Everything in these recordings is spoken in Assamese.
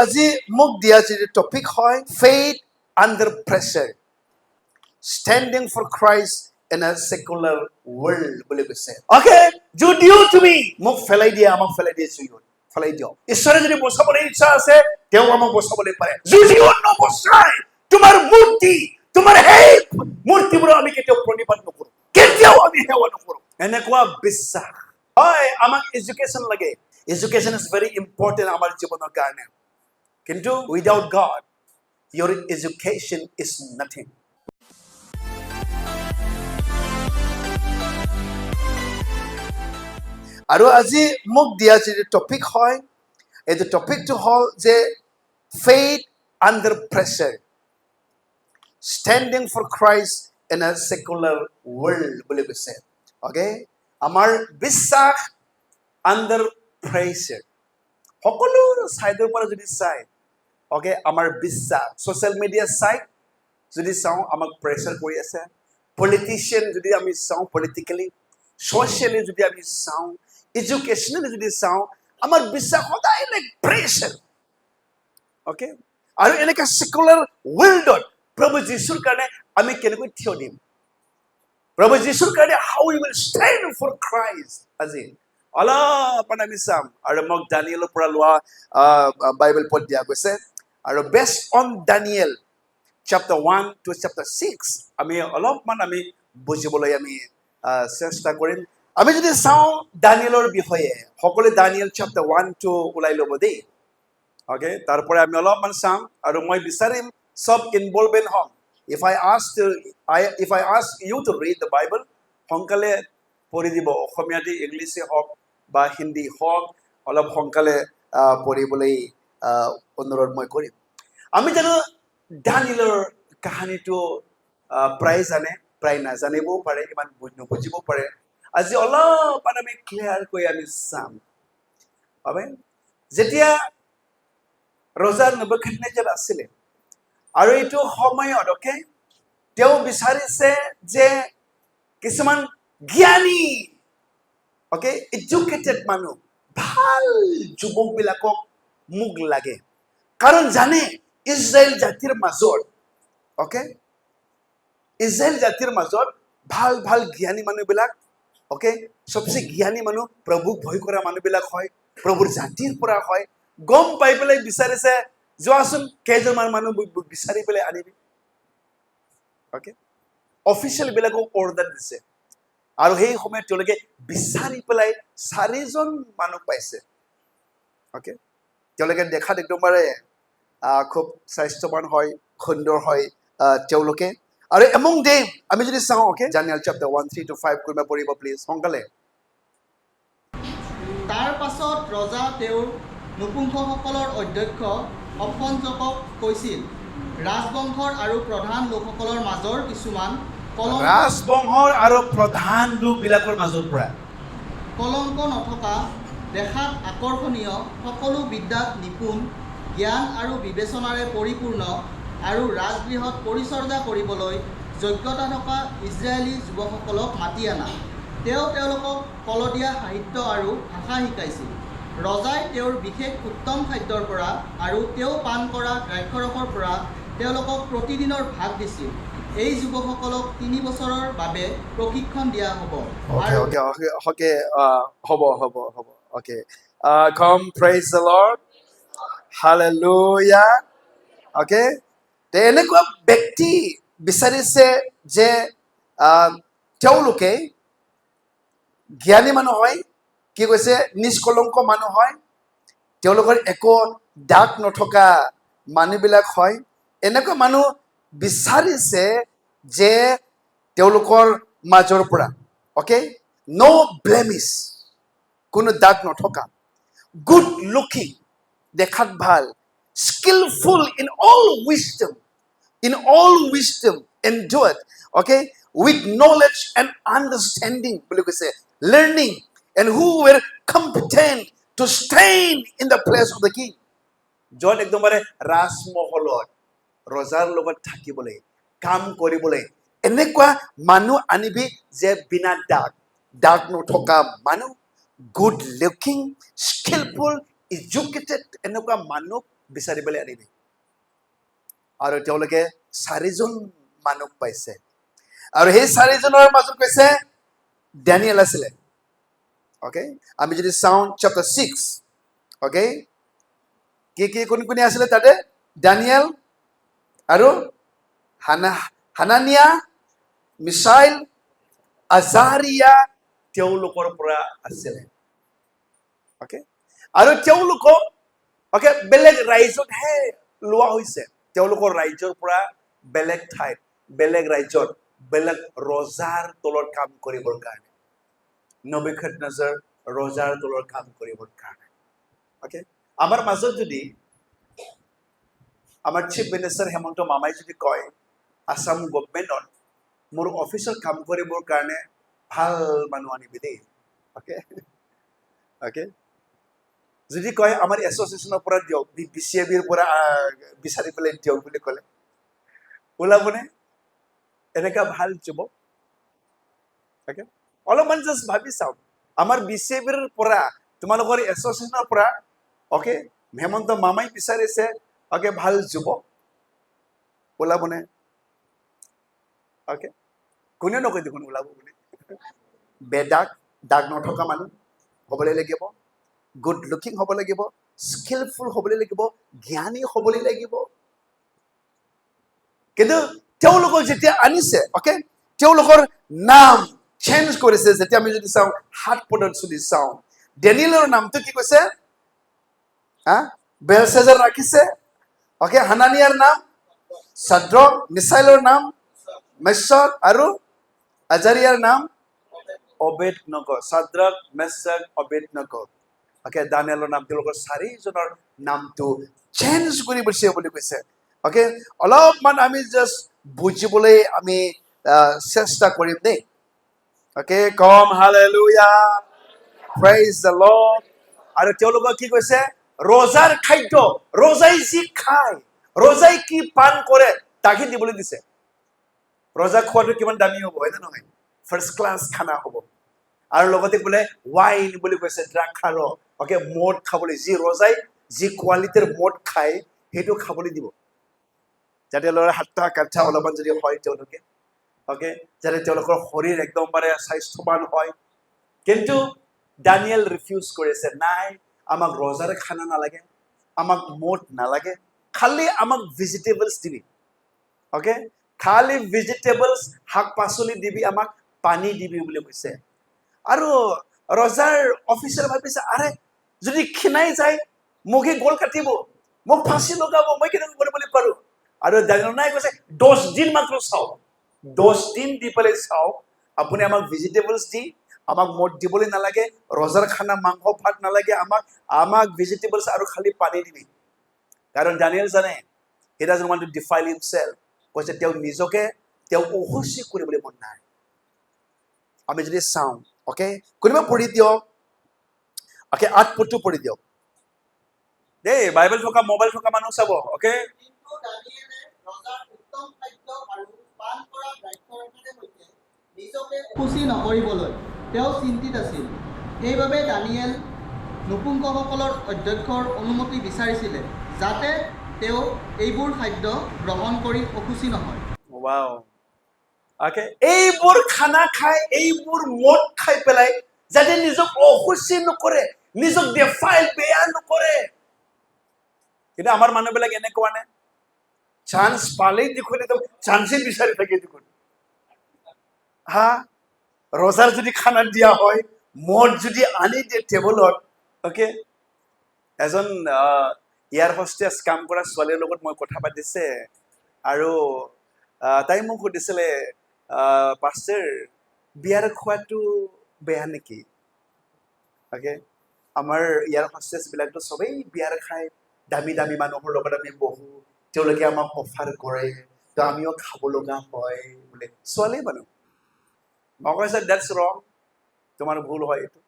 আজি মোক দিয়া যে টপিক হয় faith under pressure standing for Christ in a secular world বুলি কৈছে Okay, you due to me. মোক ফেলাই দিয়া আমাক ফেলাই দিয়েছো ফেলাই দিয়ক ঈশ্বৰে যদি বচাবলৈ ইচ্ছা আছে তেওঁ আমাক বচাবলৈ পাৰে যদি অন্য বসায় তোমাৰ মূৰ্তি তোমাৰ এই মূৰ্তিবোৰ আমি কেতিয়াও প্ৰণিপাত নকৰো কেতিয়াও আমি সেৱা নকৰো এনেকুৱা বিশ্বাস হয় আমাক এডুকেশ্যন লাগে এডুকেশ্যন ইজ ভেৰি ইম্পৰ্টেণ্ট আমাৰ জীৱনৰ কাৰণে কিন্তু without god your education is nothing আৰু আজি মোক দিয়া যে টপিক হয় এই টপিকটো হ'ল যে faith under pressure standing for Christ in a secular world বুলি কৈছে okay আমাৰ বিশ্বাস under pressure সকলো সাইডৰ পৰা যদি চাই okay আমাৰ বিশ্বাস সোশ্যাল মিডিয়া সাইড যদি চাও আমাক প্ৰেছাৰ কৰি আছে পলিটিশিয়ান যদি আমি চাও পলিটিক্যালি সোশ্যালি যদি আমি চাও এডুকেশনালি যদি চাও আমাৰ বিশ্বাস সদায় লাইক প্ৰেছাৰ okay আৰু এনেকা সেকুলাৰ ৱৰ্ল্ডত প্ৰভু যীশুৰ কাৰণে আমি কেনেকৈ থিয় দিম প্ৰভু যীশুৰ কাৰণে how we will stand for Christ আজি অলপমান আমি চাম আৰু মোক দানিয়েলৰ পৰা লোৱা বাইবেল পঢ়ি দিয়া গৈছে আৰু based on Daniel chapter 1 to chapter 6 আমি অলপমান আমি বুজিবলৈ আমি চেষ্টা কৰিম আমি যদি চাওঁ দানিয়েলৰ বিষয়ে সকলো দানিয়েল chapter 1 to ওলাই ল'ব দেই okay তাৰপৰে আমি অলপমান চাম আৰু মই বিচাৰিম সব ইনভলভমেন্ট হম if I ask you to read the Bible সোনকালে পঢ়ি দিব অসমীয়াতে ইংলিছে হওক বা হিন্দী হওক অলপ সোনকালে পঢ়িবলৈ অনুৰোধ মই কৰিম আমি জানো দানিয়েলৰ কাহিনীটো প্ৰায় জানে প্ৰায় নাজানিবও পাৰে ইমান নুবুজিবও পাৰে আজি অলপমান আমি ক্লিয়াৰ কৰি আমি চাম হয় যেতিয়া ৰজা নেবুখাদনেজাৰ আছিলে আৰু এইটো সময়ত okay তেওঁ বিচাৰিছে যে কিছুমান জ্ঞানী okay এডুকেটেড মানুহ ভাল যুৱক বিলাকক মুখ লাগে কাৰণ জানে ইজৰাইল জাতিৰ মাজত okay ইজৰাইল জাতিৰ মাজত ভাল ভাল জ্ঞানী মানুহবিলাক okay সবচে জ্ঞানী মানুহ প্ৰভুক ভয় কৰা মানুহবিলাক হয় প্ৰভুৰ জাতিৰ পৰা হয় গম পাই পেলাই বিচাৰিছে যোৱাচোন কেইজনমান মানুহ বিচাৰি পেলাই আনিবি okay অফিচিয়েল বিলাকক অৰ্ডাৰ দিছে আৰু সেই সময়ত তেওঁলোকে বিচাৰি পেলাই 4জন মানুহ পাইছে okay তেওঁলোকে দেখাত একদমবাৰে খুব স্বাস্থ্যৱান হয় সুন্দৰ হয় তেওঁলোকে আৰু among them আমি যদি চাওঁ okay Daniel chapter 1 3 to 5 কোনোবা পঢ়িব প্লিজ সোনকালে তাৰ পাছত ৰজা তেওঁৰ নপুংসকলৰ অধ্যক্ষ অপঞ্জকক কৈছিল ৰাজবংশৰ আৰু প্ৰধান লোকসকলৰ মাজৰ কিছুমান ৰাজবংশৰ আৰু প্ৰধান লোকবিলাকৰ মাজৰ পৰা কলংক নথকা দেখাত আকৰ্ষণীয় সকলো বিদ্যাত নিপুণ জ্ঞান আৰু বিবেচনাৰে পৰিপূৰ্ণ আৰু ৰাজগৃহত পৰিচৰ্যা কৰিবলৈ যোগ্যতা থকা ইজৰাইলী যুৱকসকলক মাতি আনা তেওঁ তেওঁলোকক কলদীয়া সাহিত্য আৰু ভাষা শিকাইছিল ৰজাই তেওঁৰ বিশেষ উত্তম খাদ্যৰ পৰা আৰু তেওঁ পান কৰা দ্ৰাক্ষৰসৰ পৰা তেওঁলোকক প্ৰতিদিনৰ ভাগ দিছিল এই যুৱকসকলক 3 বছৰৰ বাবে প্ৰশিক্ষণ দিয়া হ'ব হ'ব okay come praise the Lord hallelujah okay তে এনেকুৱা ব্যক্তি বিচাৰিছে যে তেওঁলোকে জ্ঞানী মানুহ হয় কি কৈছে নিষ্কলংক মানুহ হয় তেওঁলোকৰ একো দাগ নথকা মানুহবিলাক হয় এনেকুৱা মানুহ বিচাৰিছে যে তেওঁলোকৰ মাজৰ পৰা okay no blemish কোনো দাগ নথকা good looking দেখাত ভাল skillful in all wisdom endured okay with knowledge and understanding বুলি কৈছে learning and who were competent to stand in the place of the king য'ত একদমবাৰে ৰাজমহলত ৰজাৰ লগত থাকিবলৈ কাম কৰিবলৈ এনেকুৱা মানুহ আনিবি যে বিনা দাগ নথকা মানুহ good looking skillful educated এনেকুৱা মানুহ বিচাৰি পেলাই আনিলে আৰু তেওঁলোকে 4জন মানুহ পাইছে আৰু সেই 4জনৰ মাজত কৈছে ডেনিয়েল আছিলে ওকে আমি যদি চাওঁ চেপ্টাৰ 6 ওকে কোন আছিলে তাতে ডেনিয়েল আৰু হানানিয়া মিছাইল আজাৰিয়া তেওঁলোকৰ পৰা আছিলে ওকে আৰু তেওঁলোকক ওকে বেলেগ ৰাজ্যতহে লোৱা হৈছে তেওঁলোকৰ ৰাজ্যৰ পৰা বেলেগ ঠাইত বেলেগ ৰাজ্যত বেলেগ ৰজাৰ তলত কাম কৰিবৰ কাৰণে নবুকদনেছাৰ ৰজাৰ তলত কাম কৰিবৰ কাৰণে ওকে আমাৰ মাজত যদি আমাৰ চিফ মিনিষ্টাৰ হেমন্ত মামাই যদি কয় আসাম গভৰ্ণমেণ্টত মোৰ অফিচত কাম কৰিবৰ কাৰণে ভাল মানুহ আনিবি দেই ওকে ওকে যদি কয় আমাৰ এছ'চিয়েশ্যনৰ পৰা দিয়ক BCABৰ পৰা বিচাৰি পেলাই দিয়ক বুলি ক'লে ওলাবনে এনেকা ভাল যুৱক ওকে অলপমান জাষ্ট ভাবি চাওক আমাৰ BCABৰ পৰা তোমালোকৰ এছ'চিয়েশ্যনৰ পৰা ওকে হেমন্ত মামাই বিচাৰিছে ওকে ভাল যুৱক ওলাবনে ওকে কোনে নকয় দেখোন ওলাব বুলি বেদাগ দাগ নথকা মানুহ হ'বলৈ লাগিব গুড লুকিং হ'ব লাগিব স্কিলফুল হ'বলৈ লাগিব জ্ঞানী হ'বলৈ লাগিব কিন্তু তেওঁলোকক যেতিয়া আনিছে ওকে তেওঁলোকৰ নাম চেঞ্জ কৰিছে যেতিয়া আমি যদি চাওঁ 7 পদত যদি চাওঁ ডেনিয়েলৰ নামটো কি কৈছে বেলছেজাৰ ৰাখিছে ওকে হানানিয়াৰ নাম ছাদ্ৰক মিছাইলৰ নাম মেছক আৰু আজাৰিয়াৰ নাম অবেদনগৰ ছাদ্ৰক মেছক অবেদনগৰ ওকে দানিয়েলৰ নাম তেওঁলোকৰ 4জনৰ নামটো চেঞ্জ কৰি দিছে বুলি কৈছে ওকে অলপমান আমি জাষ্ট বুজিবলৈ আমি চেষ্টা কৰিম দেই okay com hallelujah praise the lord আৰু তেওঁলোকক কি কৈছে ৰজাৰ খাদ্য ৰজাই যি খায় ৰজাই কি পান কৰে তাকে দিবলৈ দিছে ৰজা খোৱাটো কিমান দামী হ'ব হয় নে নহয় ফাৰ্ষ্ট ক্লাছ খানা হ'ব আৰু লগতে বোলে ৱাইন বুলি কৈছে দ্ৰাক্ষাৰ ওকে মদ খাবলৈ যি ৰজাই যি কোৱালিটিৰ মদ খায় সেইটো খাবলৈ দিব যাতে ল'ৰা হাত্তা কাঠা অলপমান যদি হয় তেওঁলোকে ওকে যাতে তেওঁলোকৰ শৰীৰ একদমবাৰে স্বাস্থ্যৱান হয় কিন্তু দানিয়েল ৰিফিউজ কৰিছে নাই আমাক ৰজাৰ খানা নালাগে আমাক মদ নালাগে খালি আমাক ভেজিটেবলছ দিবি ওকে খালি ভেজিটেবলছ শাক পাচলি দিবি আমাক পানী দিবি বুলি কৈছে আৰু ৰজাৰ অফিচাৰ ভাবিছে আৰে যদি খিনাই যায় মোকে গল কাটিব মোক ফাঁচি লগাব মই কেনেকৈ কৰিবলৈ পাৰো আৰু দানিয়েলে কৈছে 10 দিন মাত্ৰ চাওক 10 দিন দি পেলাই চাওক আপুনি আমাক ভেজিটেবলছ দি আমাক মদ দিবলৈ নালাগে ৰজাৰ খানা মাংস ভাত নালাগে আমাক ভেজিটেবলছ আৰু খালি পানী দিবি কাৰণ দানিয়েল জানে he doesn't want to defile himself কৈছে তেওঁ নিজকে তেওঁ অশুচি কৰিবলৈ মন নাই আমি যদি চাওঁ ওকে কোনোবা পঢ়ি দিয়ক ওকে 8 পদটো পঢ়ি দিয়ক দেই বাইবেল থকা মোবাইল থকা মানুহ চাব ওকে কিন্তু দানিয়েলে ৰজাৰ উত্তম খাদ্য আৰু পান কৰা দ্ৰাক্ষাৰসেৰে সৈতে নিজকে খুচি নকৰিবলৈ তেওঁ চিন্তিত আছিল সেইবাবে দানিয়েল নপুংসকলৰ অধ্যক্ষৰ অনুমতি বিচাৰিছিলে যাতে তেওঁ এইবোৰ খাদ্য গ্ৰহণ কৰি অখুচি নহয় ওৱাও ওকে এইবোৰ খানা খাই এইবোৰ মদ খাই পেলাই যাতে নিজক অখুচি নকৰে নিজক ডিফাইল বেয়া নকৰে কিন্তু আমাৰ মানুহবিলাক এনেকুৱা নে চান্স পালেই দেখোন একদম চান্সে বিচাৰি থাকে দেখোন ৰজাৰ যদি খানা দিয়া হয় মদ যদি আনি দিয়ে টেবুলত ওকে এজন এয়াৰ হোষ্টেছ কাম কৰা ছোৱালীৰ লগত মই কথা পাতিছে আৰু তাই মোক সুধিছিলে পাষ্টাৰ বিয়াৰ খোৱাটো বেয়া নেকি ওকে আমাৰ এয়াৰ হোষ্টেছবিলাকতো চবেই বিয়াৰ খায় দামী দামী মানুহৰ লগত আমি বহো তেওঁলোকে আমাক অফাৰ কৰে তো আমিও খাব লগা হয় বোলে ছোৱালী মানুহ মই কৈছে ডেটছ ৰং তোমাৰ ভুল হয় এইটো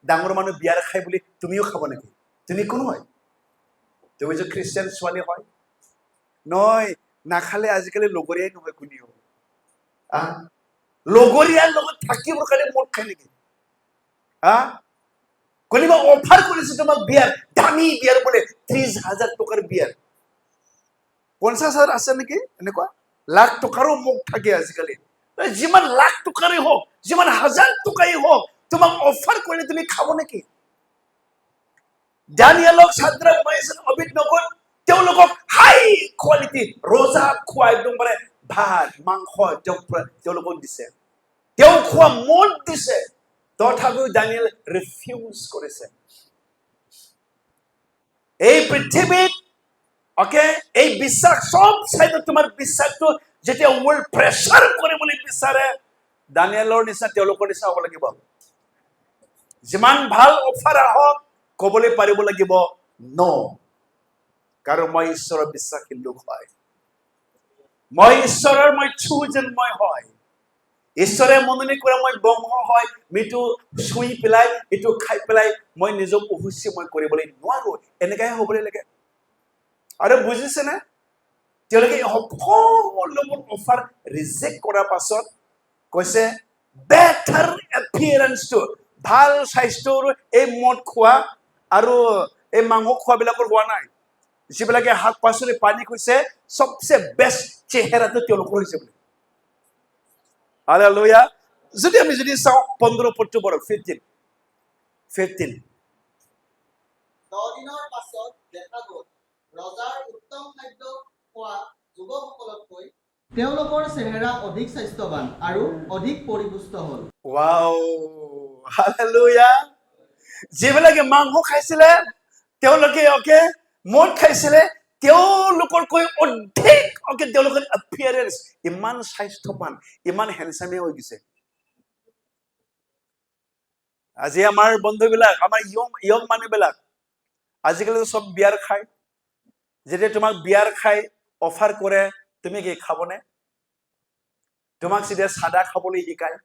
ডাঙৰ মানুহ বিয়াৰ খাই বুলি তুমিও খাব নেকি তুমি কোন হয় তুমি যে খ্ৰীষ্টিয়ান ছোৱালী হয় নহয় নাখালে আজিকালি লগৰীয়াই নহয় কোনেও লগৰীয়াৰ লগত থাকিবৰ কাৰণে মদ খায় নেকি কোনোবা অফাৰ কৰিছে তোমাক বিয়াৰ, দামী বিয়াৰ বোলে 30,000 টকাৰ বিয়াৰ, 50,000 আছে নেকি এনেকুৱা, লাখ টকাৰো মুখ থাকে আজিকালি। যিমান লাখ টকাৰেই হওক, যিমান হাজাৰ টকাই হওক, তোমাক অফাৰ কৰিলে তুমি খাব নেকি? দানিয়েলক, শাদ্ৰাক, মেছাক, অবেদনেগোক তেওঁলোকক হাই কোৱালিটি ৰজা খোৱা একদম মানে ভাত মাংস তেওঁলোকক দিছে, তেওঁ খোৱা মদ দিছে, তথাপিও দানিয়েল ৰিফিউজ কৰিছে। এই পৃথিৱীত এই বিশ্বাস চব চাইডত তোমাৰ বিশ্বাসটো যেতিয়া ৱৰ্ল্ড প্ৰেছাৰ কৰিবলৈ বিচাৰে, দানিয়েলৰ নিচিনা তেওঁলোকৰ নিচিনা হ'ব লাগিব। যিমান ভাল অফাৰ আহক ক'বলৈ পাৰিব লাগিব ন', কাৰণ মই ঈশ্বৰৰ বিশ্বাসী লোক হয়, মই ঈশ্বৰৰ chosen মই হয়, ঈশ্বৰে মনোনীত কৰা মই বংশ হয়। মৃত্যু চুই পেলাই এইটো খাই পেলাই মই নিজক অসুচি মই কৰিবলৈ নোৱাৰো, এনেকাই হ'বলৈ লাগে। আৰু বুজিছেনে, তেওঁলোকে সকলোবোৰ অফাৰ ৰিজেক্ট কৰাৰ পাছত কৈছে বেটাৰ এপিয়াৰেঞ্চটো, ভাল স্বাস্থ্যৰ এই মদ খোৱা আৰু এই মাংস খোৱাবিলাকৰ হোৱা নাই। যিবিলাকে শাক পাচলি পানী কৈছে সবচে বেষ্ট চেহেৰাটো তেওঁলোকৰ হৈছে বুলি। হালেলুয়া। যদি আমি চাওঁ 15 অক্টোবৰ 15 10 দিনৰ পাছত দেখা গ'ল ৰজাৰ উত্তম খাদ্য খোৱা যুৱকসকলতকৈ তেওঁলোকৰ চেহেৰা অধিক স্বাস্থ্যৱান আৰু অধিক পৰিপুষ্ট হ'ল। Wow, hallelujah. যিবিলাকে মাংস খাইছিলে তেওঁলোকে মদ খাইছিলে, তেওঁলোকতকৈ অধিক তেওঁলোকৰ এপিয়াৰেঞ্চ ইমান স্বাস্থ্যৱান, ইমান হেণ্ডচামে হৈ গৈছে। আজি আমাৰ বন্ধুবিলাক, আমাৰ ইয়ং মানুহবিলাক আজিকালি চব বিয়াৰ খায়। যেতিয়া তোমাক বিয়াৰ খাই অফাৰ কৰে, তুমি কি খাবনে? তোমাক যেতিয়া চাদা খাবলৈ শিকায়,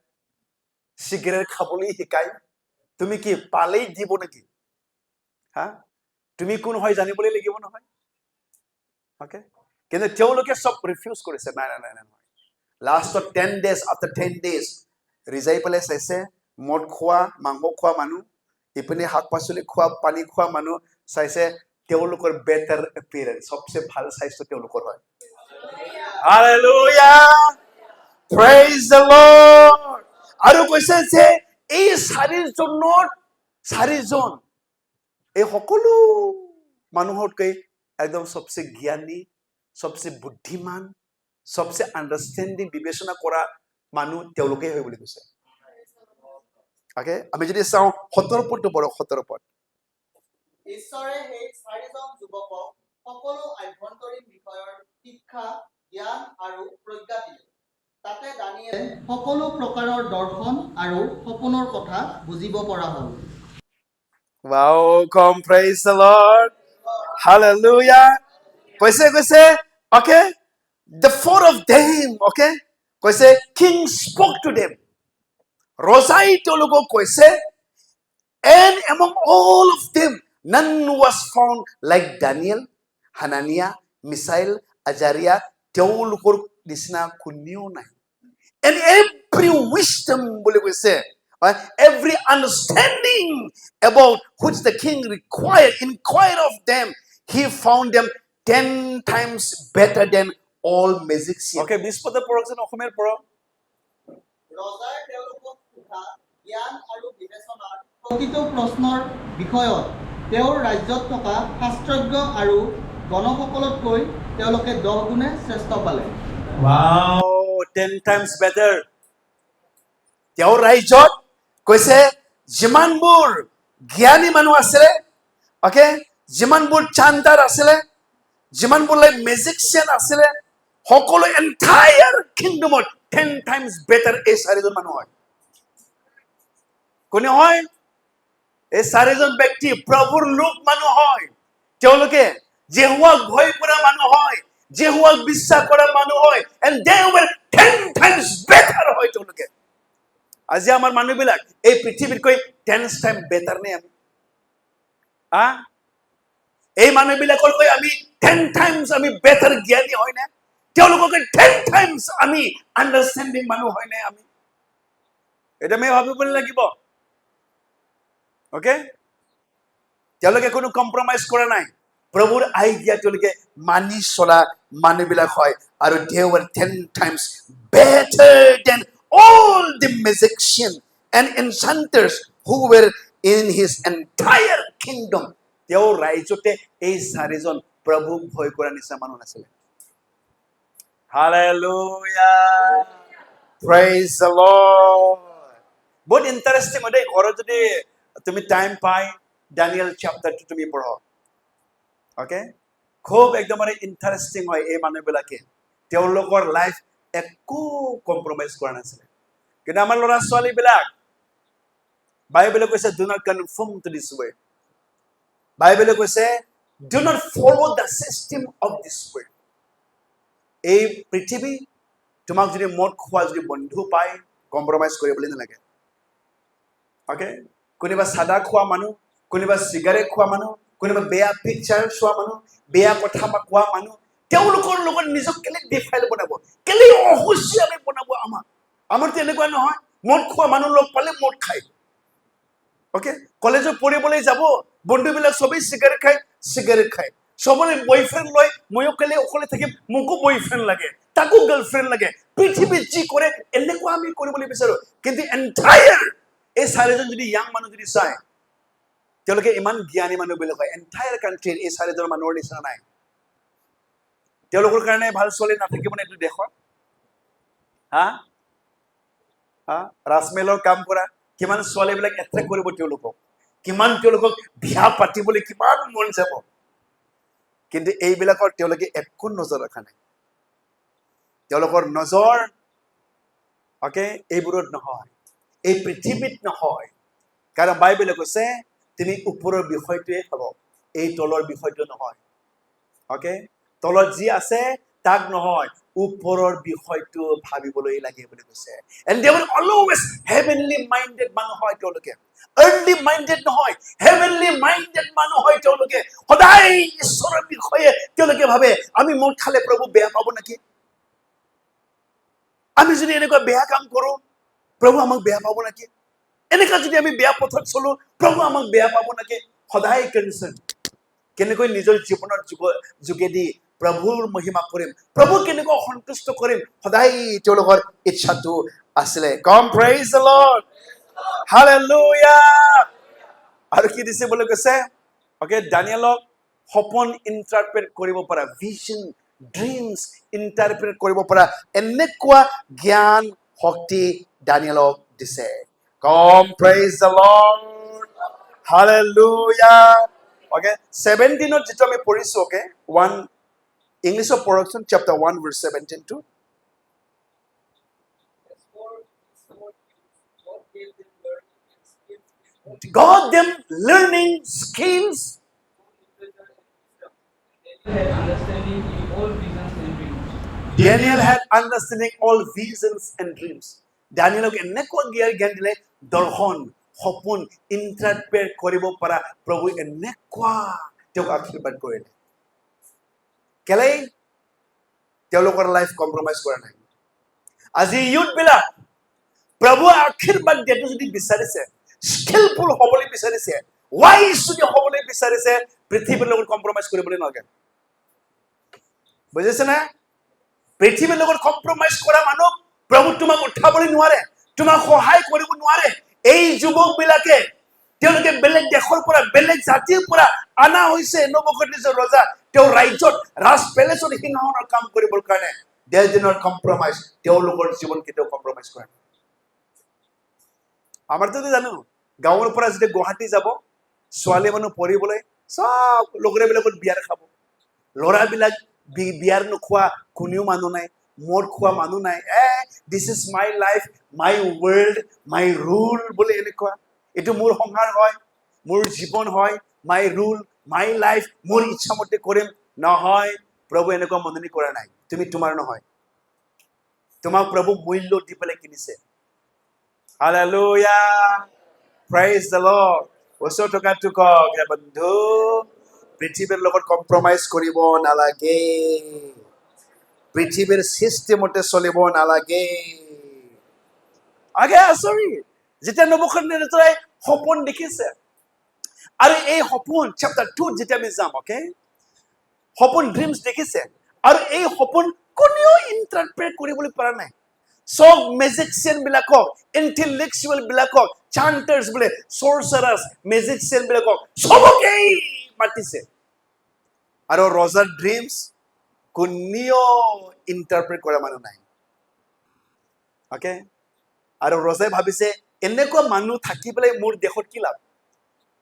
চিগাৰেট খাবলৈ শিকায়, তুমি কি পালেই দিব নেকি? হা, তুমি কোন হয় জানিবলৈ লাগিব নহয়। কিন্তু তেওঁলোকে চব ৰিফিউজ কৰিছে, নাই নাই নাই নাই। লাষ্টত 10 days after 10 days ৰিজাই পেলাই চাইছে, মদ খোৱা মাংস খোৱা মানুহ, ইপিনে শাক পাচলি খোৱা পানী খোৱা মানুহ চাইছে, তেওঁলোকৰ বেটাৰ এপিয়াৰেঞ্চ, সবচে ভাল স্বাস্থ্য তেওঁলোকৰ হয়। Hallelujah, praise the lord. আৰু কৈছে যে এই 4জন এই সকলো মানুহতকৈ একদম সবচে জ্ঞানী, সবচে বুদ্ধিমান, সবচে আণ্ডাৰষ্টেণ্ডিং, বিবেচনা কৰা মানুহ তেওঁলোকে হয় বুলি কৈছে। আমি যদি চাওঁ 17 পদটো পঢ়ো, 17 পদ। ঈশ্বৰে সেই 4জন যুৱকক সকলো আভ্যন্তৰীণ বিষয়ৰ শিক্ষা, জ্ঞান আৰু প্ৰজ্ঞা দিলে। তাতে দানিয়েলে সকলো প্ৰকাৰৰ দৰ্শন আৰু সপোনৰ কথা বুজিব পৰা হ'ল। Wow, come praise the Lord. Hallelujah. কৈছে the 4 of them, কৈছে king spoke to them. ৰজাই তেওঁলোকক কৈছে, and among all of them none was found like Daniel, Hananiah, Mishael, Azariah. তেওঁলোকৰ নিচিনা কোনেও নাই। And every wisdom বুলি কৈছে, every understanding about which the king inquired of them, he found them 10 times better than all magicians. 20 পদৰ পঢ়কচোন, অসমীয়াৰ পঢ়ক। ৰজাই তেওঁলোকক সোধা জ্ঞান আৰু বিবেচনাৰ প্ৰতিটো প্ৰশ্নৰ বিষয়ত তেওঁৰ ৰাজ্যত থকা শাস্ত্ৰজ্ঞ আৰু গণসকলতকৈ তেওঁলোকে 10 গুণে শ্ৰেষ্ঠ পালে। Wow, 10 times better. তেওঁৰ ৰাজ্যত কৈছে যিমানবোৰ জ্ঞানী মানুহ আছিলে, যিমানবোৰ চান্দাৰ আছিলে, যিমানবোৰ মেজিচিয়ান আছিলে, সকলো এন্টায়াৰ কিংডমত 10 times better এই 4জন মানুহ হয়। কোনে হয়? এই 4জন ব্যক্তি প্ৰভুৰ লোক মানুহ হয়। তেওঁলোকে যেহোৱাক ভয় কৰা মানুহ হয়, যেহোৱাক বিশ্বাস কৰা মানুহ হয়, and they were 10 times better হয় তেওঁলোকে। আজি আমাৰ মানুহবিলাক এই পৃথিৱীতকৈ 10 times better নে আমি? এই মানুহবিলাকতকৈ আমি 10 times আমি better জ্ঞানী হয় নে? তেওঁলোকতকৈ 10 times আমি আণ্ডাৰষ্টেণ্ডিং মানুহ হয় নে আমি? এটা আমি ভাবিব লাগিব। তেওঁলোকে কোনো কম্প্ৰমাইজ কৰা নাই প্ৰভুৰ আজ্ঞা তেওঁলোকে মানি চলা মানুহবিলাক হয় আৰু they were 10 times better than all the musicians and enchanters who were in his entire kingdom. তেওঁৰ ৰাজ্যতে এই চাৰিজন প্ৰভুক ভয় কৰা নিচিনা মানুহ নাছিলে Hallelujah. Praise the Lord. বহুত ইণ্টাৰেষ্টিং হয় দেই ঘৰত যদি তুমি টাইম পাই Daniel chapter 2 তুমি পঢ়ো ওকে খুব একদমৰে ইণ্টাৰেষ্টিং হয় এই মানুহবিলাকে তেওঁলোকৰ লাইফ একো কম্প্ৰমাইজ কৰা নাছিলে কিন্তু আমাৰ ল'ৰা ছোৱালীবিলাক বাইবেলে কৈছে do not conform to this way বাইবেলে কৈছে do not follow the system of this way এই পৃথিৱী তোমাক যদি মদ খোৱা যদি বন্ধু পায় কম্প্ৰমাইজ কৰিবলৈ নালাগে ওকে কোনোবা সাদা খোৱা মানুহ কোনোবা সিগাৰেট খোৱা মানুহ কোনোবা বেয়া পিকচাৰ চোৱা মানুহ বেয়া কথা কোৱা মানুহ তেওঁলোকৰ লগত নিজক কেলে ডিফাইল বনাব কেলে অহুচিয়াৰে বনাব আমাৰতো এনেকুৱা নহয় মদ খোৱা মানুহ লগ পালে মদ খায় ওকে কলেজত পঢ়িবলৈ যাব বন্ধুবিলাক সবেই সিগাৰেট খায় সবৰে বয়ফ্ৰেণ্ড লৈ ময়ো কেলে অকলে থাকিম মোকো বয়ফ্ৰেণ্ড লাগে তাকো গাৰ্লফ্ৰেণ্ড লাগে পৃথিৱীত যি কৰে এনেকুৱা আমি কৰিবলৈ বিচাৰো কিন্তু এন্টায়াৰ এই চাৰিজন যদি ইয়াং মানুহ যদি চায় তেওঁলোকে ইমান জ্ঞানী মানুহ বুলি কয় এন্টায়াৰ কাণ্ট্ৰিৰ এই চাৰিজন মানুহৰ নিচিনা নাই তেওঁলোকৰ কাৰণে ভাল ছোৱালী নাথাকিব নে এইটো দেশত ৰাজমেলৰ কাম কৰা কিমান ছোৱালীবিলাক এট্ৰেক্ট কৰিব তেওঁলোকক কিমান তেওঁলোকক বিয়া পাতিবলৈ কিমান মন যাব কিন্তু এইবিলাকৰ তেওঁলোকে একো নজৰ ৰখা নাই তেওঁলোকৰ নজৰ ওকে এইবোৰত নহয় এই পৃথিৱীত নহয় কাৰণ বাইবেলে কৈছে তুমি ওপৰৰ বিষয়টোৱে চাব এই তলৰ বিষয়টো নহয় ওকে তলত যি আছে তাক নহয় ওপৰৰ বিষয়টো ভাবিবলৈ লাগে বুলি কৈছে and they were always heavenly minded মানুহ হয় তেওঁলোকে earthly minded নহয় heavenly minded মানুহ হয় তেওঁলোকে সদায় ঈশ্বৰৰ বিষয়ে তেওঁলোকে ভাবে আমি মদ খালে প্ৰভু বেয়া পাব নেকি আমি যদি এনেকুৱা বেয়া কাম কৰো প্ৰভু আমাক বেয়া পাব নেকি এনেকা যদি আমি বেয়া পথত চলো প্ৰভু আমাক বেয়া পাব নেকি সদায় কনসাৰ্ন কেনেকৈ নিজৰ জীৱনৰ যোগেদি প্ৰভুৰ মহিমা কৰিম প্ৰভু কেনেকৈ সন্তুষ্ট কৰিম সদায় তেওঁলোকৰ ইচ্ছাটো আছিলে কম প্ৰেইজ দ্য লৰ্ড হালেলুয়া আৰু কি দিছে বুলি কৈছে ওকে দানিয়েলক সপোন ইন্টাৰপ্ৰেট কৰিব পৰা ভিজন ড্ৰিমছ ইন্টাৰপ্ৰেট কৰিব পৰা এনেকুৱা জ্ঞান শক্তি দানিয়েলক দিছে কম praise the Lord hallelujah okay 17 যেটো আমি পঢ়িছো okay 1 English of Production chapter 1 verse 17 to God them learning skills Daniel had understanding all visions and dreams Daniel এনেকুৱা জ্ঞান দিলে দৰ্শন সপোন ইন্টাৰপ্ৰেট কৰিব পৰা প্ৰভু এনেকুৱা তেওঁক আশীৰ্বাদ কৰিলে কেলে তেওঁলোকৰ লাইফ কম্প্ৰমাইজ কৰা নাই আজি ইউথ বিলাক প্ৰভু আশীৰ্বাদ দিয়াটো যদি বিচাৰিছে স্কিলফুল হ'বলৈ বিচাৰিছে ওয়াইজ যদি হ'বলৈ বিচাৰিছে পৃথিৱীৰ লগত কম্প্ৰমাইজ কৰিবলৈ নালাগে বুজিছে না পৃথিৱীৰ লগত কম্প্ৰমাইজ কৰা মানুহ প্ৰভু তোমাক উঠাবলৈ নোৱাৰে তোমাক সহায় কৰিব নোৱাৰে এই যুৱক বিলাকে তেওঁলোকে বেলেগ দেশৰ পৰা বেলেগ জাতিৰ পৰা আনা হৈছে নবুকদনেছৰ ৰজা তেওঁ ৰাজ্যত ৰাজ পেলেচত সিংহাসনৰ কাম কৰিবৰ কাৰণে they did not compromise তেওঁলোকৰ জীৱন কেতিয়াও কম্প্ৰমাইজ কৰা নাই আমাৰতো জানো গাঁৱৰ পৰা যদি গুৱাহাটী যাব ছোৱালী মানুহ পঢ়িবলৈ সব লগৰেবিলাকত বিয়াৰ খাব ল'ৰাবিলাক বিয়াৰ নোখোৱা কোনেও মানুহ নাই মদ খোৱা মানুহ নাই this is my life my world my rule বুলি এনেকুৱা এইটো মোৰ সংসাৰ হয় মোৰ জীৱন হয় মাই ৰুল মাই লাইফ মোৰ ইচ্ছা মতে কৰিম নহয় প্ৰভু এনেকুৱা মননি কৰা নাই তুমি তোমাৰ নহয় তোমাক প্ৰভু মূল্য দি পেলাই কিনিছে হালেলুয়া প্ৰেইজ দ্য লৰ্ড ওচৰ টকাটো কওক বন্ধু পৃথিৱীৰ লগত কম্প্ৰমাইজ কৰিব নালাগে পৃথিৱীৰ সিস্টেমতে চলিব নালাগে আগে আচৰি যেতিয়া নবুকদনেছৰে সপোন দেখিছে আৰু এই সপোন চেপ্টাৰ 2 যেতিয়া আমি যাম, অকে, সপোন ড্ৰিমছ দেখিছে, আৰু এই সপোন কোনেও ইণ্টাৰপ্ৰেট কৰিবলৈ পৰা নাই। সব মেজিচিয়ান বিলাকক, ইণ্টেলেকচুৱেল বিলাকক, চান্টাৰ্ছ বোলে, চৰচাৰাৰ্ছ, মেজিচিয়ান বিলাকক সবকেই মাতিছে, আৰু ৰজাৰ ড্ৰিমছ কোনেও ইণ্টাৰপ্ৰেট কৰা মানুহ নাই। অকে, আৰু ৰজাই ভাবিছে এনেকুৱা মানুহ থাকি পেলাই মোৰ দেশত কি লাভ,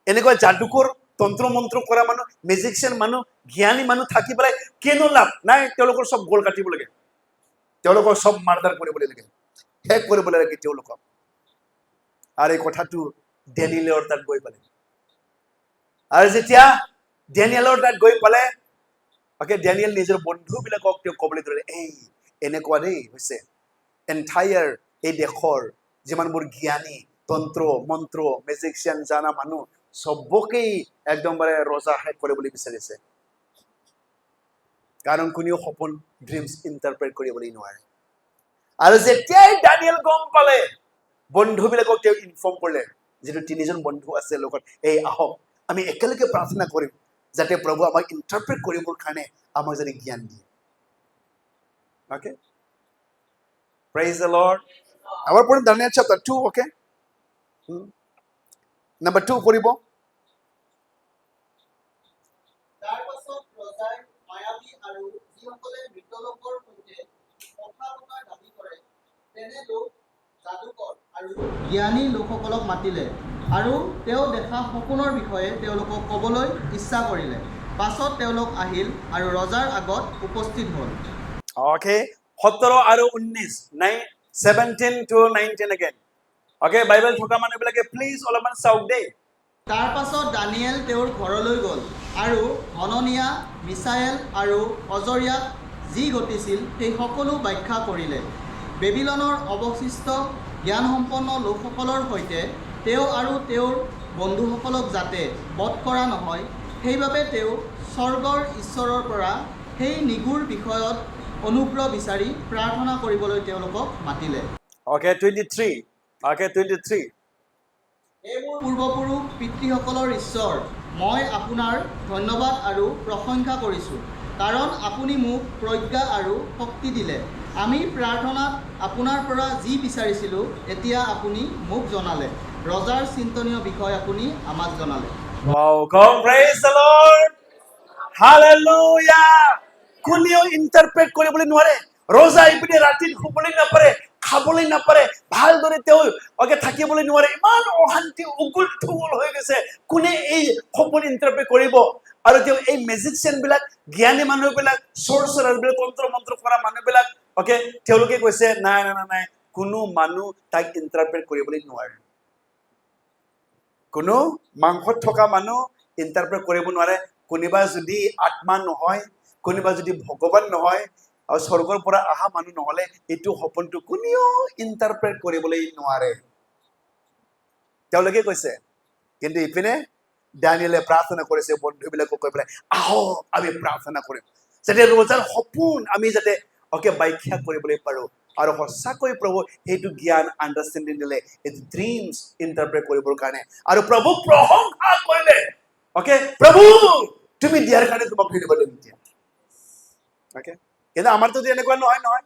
এনেকুৱা যাদুকৰ তন্ত্ৰ মন্ত্ৰ কৰা মানুহ, মেজিচিয়ান মানুহ, জ্ঞানী মানুহ থাকি পেলাই কিনো লাভ নাই। তেওঁলোকৰ সব গোল কাটিব লাগে, তেওঁলোকৰ সব মাৰ্ডাৰ কৰিব লাগে, শেষ কৰিব লাগে তেওঁলোকক। আৰু এই কথাটো ডেনিয়েলৰ তাত গৈ পালে, আৰু যেতিয়া ডেনিয়েলৰ তাত গৈ পালে, অকে, ডেনিয়েল নিজৰ বন্ধুবিলাকক তেওঁ ক'বলৈ ধৰিলে, এই এনেকুৱা দেই হৈছে, এণ্টায়াৰ এই দেশৰ যিমানবোৰ জ্ঞানী, তন্ত্ৰ মন্ত্ৰ, মেজিচিয়ান জানা মানুহ সবকেই একদমবাৰে ৰজা শেষ কৰিবলৈ বিচাৰিছে, কাৰণ কোনেও সপোন ড্ৰিমছ ইণ্টাৰপ্ৰেট কৰিবলৈ নোৱাৰে। আৰু যেতিয়াই ডানিয়েল গম পালে, বন্ধুবিলাকক তেওঁ ইনফৰ্ম কৰিলে, যিটো 3জন বন্ধু আছে লগত, এই আহক আমি একেলগে প্ৰাৰ্থনা কৰিম যাতে প্ৰভু আমাক ইণ্টাৰপ্ৰেট কৰিবৰ কাৰণে আমাক যদি জ্ঞান দিয়ে। Okay, praise the lord. আমাৰ পঢ়িম ডানিয়েল চেপ্টাৰ 2, অকে, নাম্বাৰ 2 পঢ়িব। তাৰ পাছত ৰজাই মায়াবী আৰু যিসকলে মৃতলোকৰ সৈতে কথা পতাৰ দাবী কৰে তেনে লোক, যাদুকৰ আৰু জ্ঞানী লোকসকলক মাতিলে, আৰু তেওঁ দেখা সপোনৰ বিষয়ে তেওঁলোকক ক'বলৈ ইচ্ছা কৰিলে। পাছত তেওঁলোক আহিল আৰু ৰজাৰ আগত উপস্থিত হ'ল। অকে, 17 আৰু 19, 17 to 19 again. অকে, বাইবেল থকা মানুহবিলাকে প্লিজ অলপমান চাওক দেই। তাৰ পাছত দানিয়েল তেওঁৰ ঘৰলৈ গ'ল, আৰু হননিয়া, মিছায়েল আৰু অজৰিয়াক যি ঘটিছিল সেই সকলো ব্যাখ্যা কৰিলে। বেবিলনৰ অৱশিষ্ট জ্ঞানসম্পন্ন লোকসকলৰ সৈতে তেওঁ আৰু তেওঁৰ বন্ধুসকলক যাতে বধ কৰা নহয়, সেইবাবে তেওঁ স্বৰ্গৰ ঈশ্বৰৰ পৰা সেই নিগুৰ বিষয়ত অনুগ্ৰহ বিচাৰি প্ৰাৰ্থনা কৰিবলৈ তেওঁলোকক মাতিলে। অকে, 23, অকে, 23, হে মোৰ পূৰ্বপুৰুষ পিতৃসকলৰ ঈশ্বৰ, মই আপোনাৰ ধন্যবাদ আৰু প্ৰশংসা কৰিছোঁ, কাৰণ আপুনি মোক প্ৰজ্ঞা আৰু শক্তি দিলে। আমি প্ৰাৰ্থনাত আপোনাৰ পৰা যি বিচাৰিছিলোঁ এতিয়া আপুনি মোক জনালে। ৰজাৰ চিন্তনীয় বিষয় আপুনি আমাক জনালে। wow, come praise the Lord, hallelujah। কোনেও ইণ্টাৰপ্ৰেট কৰিবলৈ নোৱাৰে। ৰজা ইপিনে ৰাতি শুবলৈ নাপাৰে, খাবলৈ নাপাৰে, ভালদৰে তেওঁ অকে থাকিবলৈ নোৱাৰে, ইমান অশান্তি, উগুল থুগুল হৈ গৈছে। কোনে এই সপোন ইণ্টাৰপ্ৰেট কৰিব? আৰু তেওঁ এই মেজিচিয়ান বিলাক, জ্ঞানী মানুহবিলাক, চৰচাৰাৰ বিলাক, তন্ত্ৰ মন্ত্ৰ কৰা মানুহবিলাক, অকে, তেওঁলোকে কৈছে নাই নাই নাই, কোনো মানুহ তাক ইণ্টাৰপ্ৰেট কৰিবলৈ নোৱাৰে। কোনো মাংসত থকা মানুহ ইণ্টাৰপ্ৰেট কৰিব নোৱাৰে। কোনোবা যদি আত্মা নহয়, কোনোবা যদি ভগৱান নহয়, আৰু স্বৰ্গৰ পৰা অহা মানুহ নহলে এইটো সপোনটো কোনেও ইণ্টাৰপ্ৰেট কৰিবলৈ নোৱাৰে, তেওঁলোকে কৈছে। কিন্তু ইপিনে দানিয়েলে প্ৰাৰ্থনা কৰিছে, বন্ধুবিলাকক কৈ পেলাই, আহক আমি প্ৰাৰ্থনা কৰিম যাতে ৰজাৰ সপোন আমি যাতে অকে ব্যাখ্যা কৰিবলৈ পাৰো, আৰু সঁচাকৈ প্ৰভু সেইটো জ্ঞান আণ্ডাৰষ্টেণ্ডিং দিলে, এইটো ড্ৰিমছ ইণ্টাৰপ্ৰেট কৰিবৰ কাৰণে। আৰু প্ৰভু প্ৰশংসা কৰিলে, অকে, প্ৰভু তুমি দিয়াৰ কাৰণে তোমাক ধন্যবাদ দিম এতিয়া। অকে, কিন্তু আমাৰতো এনেকুৱা নহয় নহয়,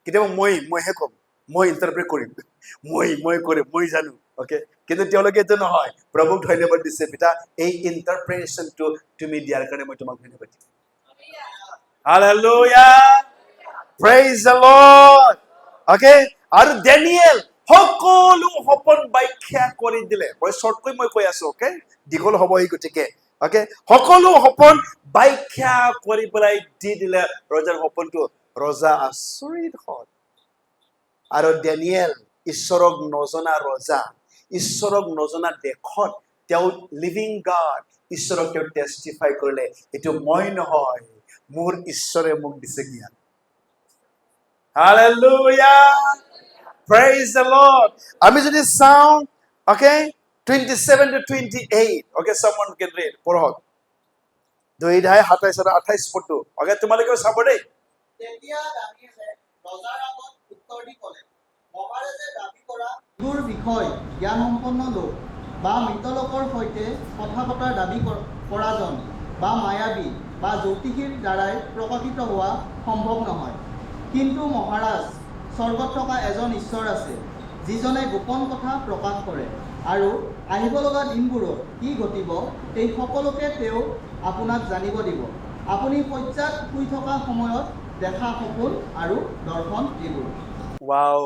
কেতিয়াবা মইহে ক'ম, মই ইণ্টাৰপ্ৰেট কৰিম, মই কৰিম, মই জানো। অকে, কিন্তু তেওঁলোকে এইটো নহয়, প্ৰভুক ধন্যবাদ দিছে, পিতা এই ইণ্টাৰপ্ৰেটেশ্যনটো তুমি দিয়াৰ কাৰণে মই তোমাক ধন্যবাদ দিম। Hallelujah, praise the lord. Okay, আৰু ডেনিয়েল সকলো সপোন ব্যাখ্যা কৰি দিলে। মই শ্বৰ্টকৈ মই কৈ আছো, অকে, দীঘল হ'ব এই গতিকে। অকে, সকলো সপোন ব্যাখ্যা কৰি পেলাই দি দিলে ৰজাৰ সপোনটো। ৰজা আচৰিত হ'ল। আৰু ডেনিয়েল ঈশ্বৰক নজনা ৰজা, ঈশ্বৰক নজনা দেশত তেওঁ লিভিং গড, ঈশ্বৰক তেওঁ টেষ্টিফাই কৰিলে, এইটো মই নহয়, মোৰ ঈশ্বৰে মোক দিছে জ্ঞান। Hallelujah, praise the Lord. আমি যদি চাওঁ, okay, 27 to 28, okay, someone can read, পঢ়ক 2:27 আৰু 28 পদটো। অকে, তোমালোকেও চাব দেই। তেতিয়া দানিয়েলে ৰজাৰ আগত উত্তৰ দি ক'লে, মহাৰাজে দাবী কৰা নিগুৰ বিষয় জ্ঞানসম্পন্ন লোক, বা মৃতলোকৰ সৈতে কথা পতাৰ দাবী কৰাজন বা মায়াবী বা জ্যোতিষীৰ দ্বাৰাই প্ৰকাশিত হোৱা সম্ভৱ নহয়। কিন্তু মহাৰাজ, স্বৰ্গত থকা এজন ঈশ্বৰ আছে, যিজনে গোপন কথা প্ৰকাশ কৰে, আৰু আহিব লগা দিনবোৰত কি ঘটিব এই সকলোকে তেওঁ আপোনাক জানিব দিব। আপুনি শয্যাত শুই থকা সময়ত দেখা সপোন আৰু দৰ্শন এইবোৰ। ৱাও,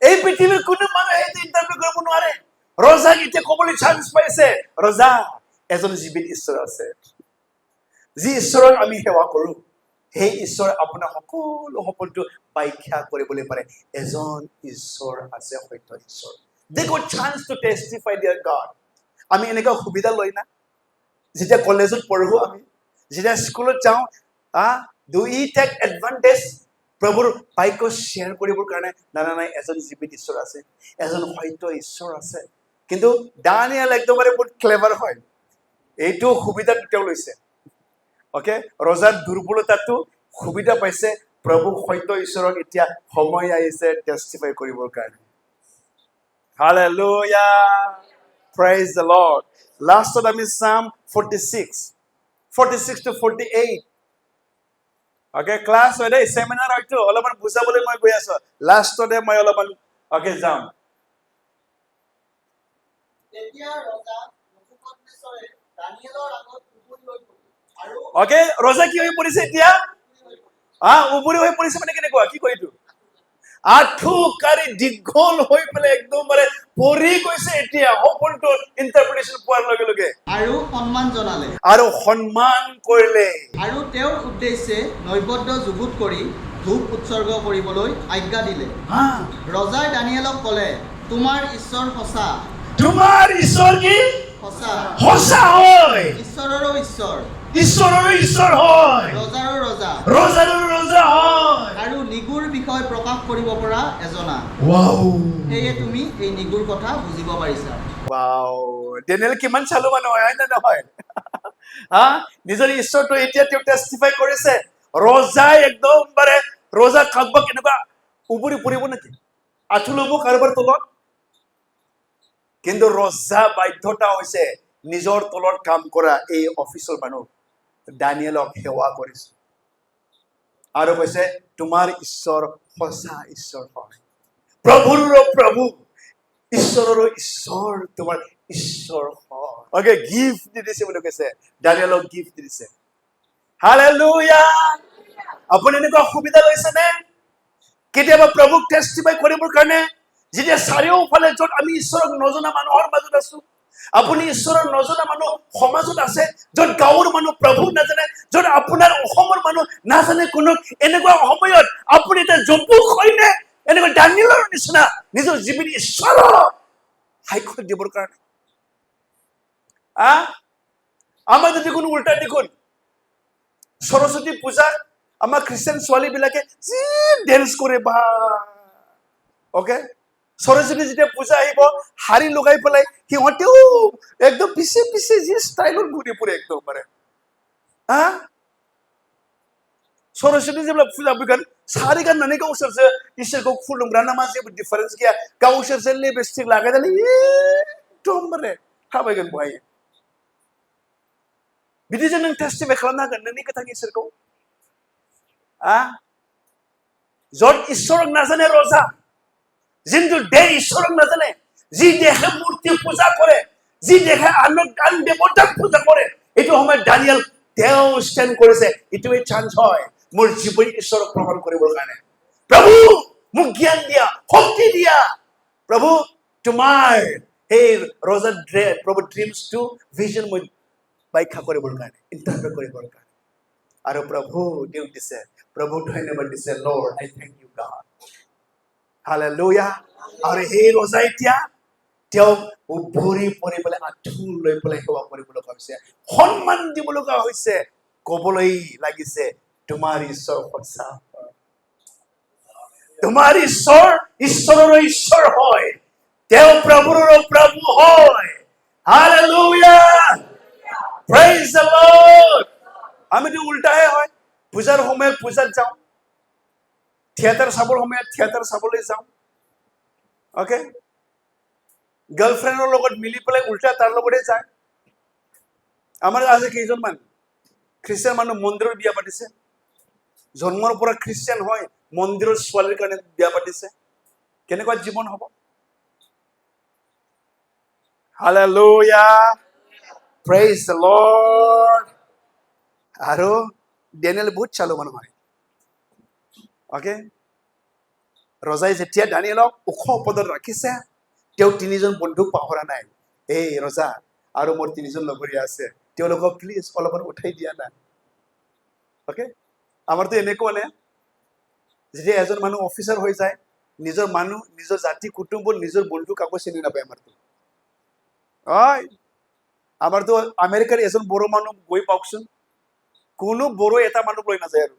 এই পৃথিৱীৰ কোনো মানুহে এইটো ইণ্টাৰভিউ কৰিব নোৱাৰে। ৰজাক এতিয়া ক'বলৈ চান্স পাইছে, ৰজা, এজন জীৱিত ঈশ্বৰ আছে, যি ঈশ্বৰক আমি সেৱা কৰোঁ, সেই ঈশ্বৰ আপোনাৰ সকলো সপোনটো ব্যাখ্যা কৰিবলৈ পাৰে। এজন ঈশ্বৰ আছে, সত্য ঈশ্বৰ। They got chance to testify their God. আমি এনেকুৱা সুবিধা লৈ না, যেতিয়া কলেজত পঢ়ো, আমি যেতিয়া স্কুলত যাওঁ, do we take advantage প্ৰভুৰ বাক্য শ্বেয়াৰ কৰিবৰ কাৰণে? নাই, এজন জীৱিত ঈশ্বৰ আছে, এজন সত্য ঈশ্বৰ আছে। কিন্তু দানিয়েল একদমবাৰে বহুত ক্লেভাৰ হয়, এইটো সুবিধাটো তেওঁ লৈছে। অকে, ৰজাৰ দুৰ্বলতাটো সুবিধা পাইছে, প্ৰভু সত্য ঈশ্বৰক এতিয়া সময় আহিছে টেষ্টিফাই কৰিবৰ কাৰণে। Hallelujah. Praise the Lord. Lastত আমি চাম 46 to 48. Okay, ক্লাছ হয় দেই, চেমিনাৰ হয়তো অলপমান বুজাবলৈ মই গৈ আছো। লাষ্টতে মই অলপমান যাম। তেতিয়া ৰজা নেবুকদনেছৰে দানিয়েলৰ আগত উবুৰি হৈ পৰিল আৰু ৰজা কি হৈ পৰিছে এতিয়া? উবুৰি হৈ পৰিছে মানে কেনেকুৱা? কি কয় এইটো? আঁঠু কাঢ়ি দীঘল হৈ পেলাই একদমবাৰে পৰি গৈছে এতিয়া সপোনটো ইণ্টাৰপ্ৰিটেশ্যন পোৱাৰ লগে লগে, আৰু সন্মান জনালে আৰু সন্মান কৰিলে, আৰু তেওঁৰ উদ্দেশ্যে নৈবদ্য যুগুত কৰি ধূপ উৎসৰ্গ কৰিবলৈ আজ্ঞা দিলে। ৰজাই দানিয়েলক ক'লে, তোমাৰ ঈশ্বৰ সঁচা। তোমাৰ ঈশ্বৰ কি? সঁচা। সঁচা হয়। ঈশ্বৰৰো ঈশ্বৰ, ঈশ্বৰৰো ঈশ্বৰ হয়, ৰজাৰো ৰজা, ৰজাৰো ৰজা হয়, আৰু নিগুৰ বিষয় প্ৰকাশ কৰিব পৰা এজনা। সেয়ে তুমি এই নিগুৰ কথা বুজিব পাৰিছা। ডেনিয়েল কিমান চালু মানুহ হয় নে নহয়? নিজৰ ঈশ্বৰটো এতিয়া তেওঁ টেষ্টিফাই কৰিছে। ৰজাই একদমবাৰে ৰজা কাৰোবাক কেনেকুৱা উবুৰি পৰিব নেকি? আঁঠু ল'ব কাৰোবাৰ তলত? কিন্তু ৰজা বাধ্যতা হৈছে নিজৰ তলত কাম কৰা এই অফিচৰ মানুহ দানিয়েলক সেৱা কৰিছে, আৰু কৈছে তোমাৰ ঈশ্বৰ সঁচা ঈশ্বৰ হয়, প্ৰভুৰো প্ৰভু, ঈশ্বৰৰো ঈশ্বৰ, তোমাৰ ঈশ্বৰ হয়। গিফ্ট দি দিছে বুলি কৈছে, দানিয়েলক গিফ্ট দি দিছে। হালেলুয়া। আপুনি এনেকুৱা সুবিধা লৈছে নে কেতিয়াবা প্ৰভুক টেষ্টিফাই কৰিবৰ কাৰণে? যেতিয়া চাৰিওফালে য'ত আমি ঈশ্বৰক নজনা মানুহৰ মাজত আছো, আপুনি ঈশ্বৰক নজনা মানুহ সমাজত আছে, য'ত গাঁৱৰ মানুহ প্ৰভু নাজানে, য'ত আপোনাৰ অসমৰ মানুহ নাজানে কোনো, এনেকুৱা সময়ত আপুনি এটা জম্বুক হয়নে এনেকুৱা দানিয়েলৰ নিচিনা নিজৰ জীৱিত ঈশ্বৰক সাক্ষ্য দিবৰ কাৰণে? আমাৰ যদি কোনো উল্টা দেখোন, সৰস্বতী পূজা আমাৰ খ্ৰীষ্টান ছোৱালী বিলাকে যি ডেন্স কৰে বা সৰস্বতী যেতিয়া পূজা আহিব, শাৰী লগাই পেলাই সিহঁতেও একদম পিছে পিছে যি ষ্টাইলত ঘূৰি ফুৰে একদমবাৰে। सरस्वती जेब्ला फुजा फैगोन सारि गाननानै गावसोरसो इसोरखौ खुलुमग्रा नामा जेबो डिफारेन्स गैया, गावसोरसो लिपस्टिक लागायनानै एकदमबारे थाबायगोन बहाय। बिदिजों नों टेस्टिफाइ खालामनो हागोन नोंनि गोथां इसोरखौ? য'ত ঈশ্বৰক নাজানে ৰজা, যোনটো দেহ ঈশ্বৰক নাজানে, যি দেহে মূৰ্তি পূজা কৰে, যি দেহে আন দেৱতাক পূজা কৰে, এইটো সময়ত দানিয়েল তেওঁ ষ্টেণ্ড কৰিছে, এইটোৱে চান্স হয় মোৰ জীৱন ঈশ্বৰক প্ৰমাণ কৰিবৰ কাৰণে। প্ৰভু মোক জ্ঞান দিয়া, শক্তি দিয়া, প্ৰভু তোমাৰ সেই ৰজাৰ প্ৰভু ড্ৰিমছটো ভিজন মই ব্যাখ্যা কৰিবৰ কাৰণে, ইণ্টাৰপ্ৰেট কৰিবৰ কাৰণে। আৰু প্ৰভু তেওঁক দিছে, প্ৰভু ধন্যবাদ দিছে, লৰ্ড আই থেংক ইউ গড, হালেলুয়া। আৰু সেই ৰজা এতিয়া তেওঁক উভৰি পৰি পেলাই আঁঠু লৈ পেলাই সেৱা কৰিব লগা হৈছে, সন্মান দিব লগা হৈছে, কবলৈ লাগিছে তোমাৰ ঈশ্বৰ সঁচা, তোমাৰ ঈশ্বৰ ঈশ্বৰৰো ঈশ্বৰ হয়, তেওঁ প্ৰভুৰো প্ৰভু হয়। Hallelujah, praise the lord. আমিতো উল্টাহে হয়, পূজাৰ সময়ত পূজাত যাওঁ, থিয়েটাৰ চাবৰ সময়ত থিয়েটাৰ চাবলৈ যাওঁ, গাৰ্লফ্ৰেণ্ডৰ লগত মিলি পেলাই উল্টা তাৰ লগতে যায় আমাৰ আজি কেইজনমান খ্ৰীষ্টিয়ান মানুহ মন্দিৰত বিয়া পাতিছে জন্মৰ পৰা খ্ৰীষ্টিয়ান হয় মন্দিৰৰ ছোৱালীৰ কাৰণে বিয়া পাতিছে কেনেকুৱা জীৱন হ'ব হালেলুয়া প্ৰেইজ দ্য লৰ্ড আৰু ডেনিয়েল বহুত চালো মানুহ হয় অকে ৰজাই যেতিয়া দানিয়েলক ওখ পদত ৰাখিছে তেওঁ তিনিজন বন্ধুক পাহৰা নাই এই ৰজা আৰু মোৰ তিনিজন লগৰীয়া আছে তেওঁলোকক প্লিজ অলপমান উঠাই দিয়া না অকে আমাৰতো এনেকুৱা নে যেতিয়া এজন মানুহ অফিচাৰ হৈ যায় নিজৰ মানুহ নিজৰ জাতি কুটুম্ব নিজৰ বন্ধু কাকো চিনি নাপায় আমাৰতো আমেৰিকাৰ এজন বড়ো মানুহ গৈ পাওকচোন কোনো বড়ো এটা মানুহ লৈ নাযায় আৰু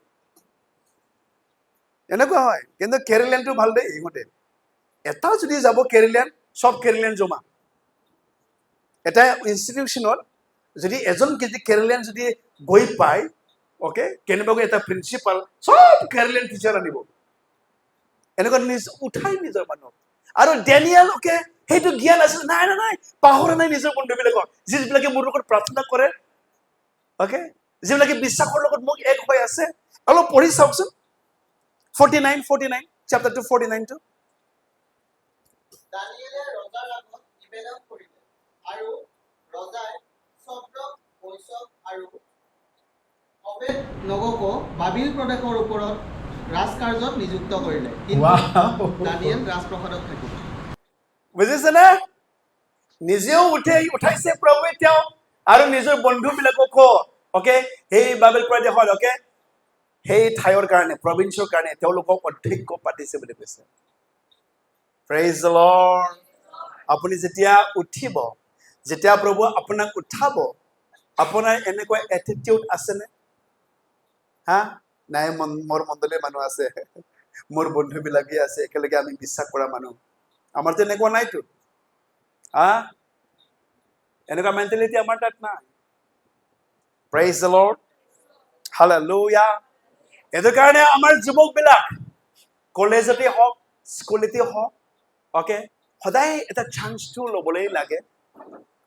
এনেকুৱা হয় কিন্তু কেৰেলিয়ানটো ভাল দেই ইহঁতে এটা যদি যাব কেৰেলিয়ান সব কেৰেলিয়ান জমা এটা ইনষ্টিটিউশ্যনত যদি এজন কেৰেলিয়ান যদি গৈ পায় অকে কেনেবাকৈ এটা প্ৰিন্সিপাল সব কেৰেলিয়ান টিচাৰ আনিব এনেকুৱা উঠাই নিজৰ মানুহ আৰু ডেনিয়েল অকে সেইটো জ্ঞান আছিল নাই নাই নাই পাহৰা নাই নিজৰ বন্ধুবিলাকক যিবিলাকে মোৰ লগত প্ৰাৰ্থনা কৰে অকে যিবিলাকে বিশ্বাসৰ লগত মোক এক হৈ আছে অলপ পঢ়ি চাওকচোন 49 chapter 2 49 দানিয়েলে ৰজাৰ আগত নিবেদন কৰিলে আৰু ৰজাই ছদ্ৰক বৈশক আৰু অবেদনগোকো বাবিল প্ৰদেশৰ ওপৰত ৰাজকাৰ্যত নিযুক্ত কৰিলে কিন্তু দানিয়েল ৰাজপ্ৰসাদত থাকিল বুজিছে না নিজেও উঠাইছে প্ৰভুৱে তেওঁ আৰু নিজৰ বন্ধুবিলাককো অকে সেই বাবিল প্ৰদেশত অকে সেই ঠাইৰ কাৰণে প্ৰভিন্সৰ কাৰণে তেওঁলোকক অধ্যক্ষ পাতিছে বুলি কৈছে প্ৰেইজ দ্য লৰ্ড আপুনি যেতিয়া উঠিব যেতিয়া প্ৰভু আপোনাক উঠাব আপোনাৰ এনেকুৱা এটিটিউড আছেনে হা নাই মোৰ মণ্ডলীৰ মানুহ আছে মোৰ বন্ধুবিলাকে আছে একেলগে আমি বিশ্বাস কৰা মানুহ আমাৰতো এনেকুৱা নাইতো হা এনেকুৱা মেণ্টেলিটি আমাৰ তাত নাই প্ৰেইজ দ্য লৰ্ড হালেলুয়া এইটো কাৰণে আমাৰ যুৱকবিলাক কলেজতে হওক স্কুলতে হওক অকে সদায় এটা চান্সটো ল'বলৈ লাগে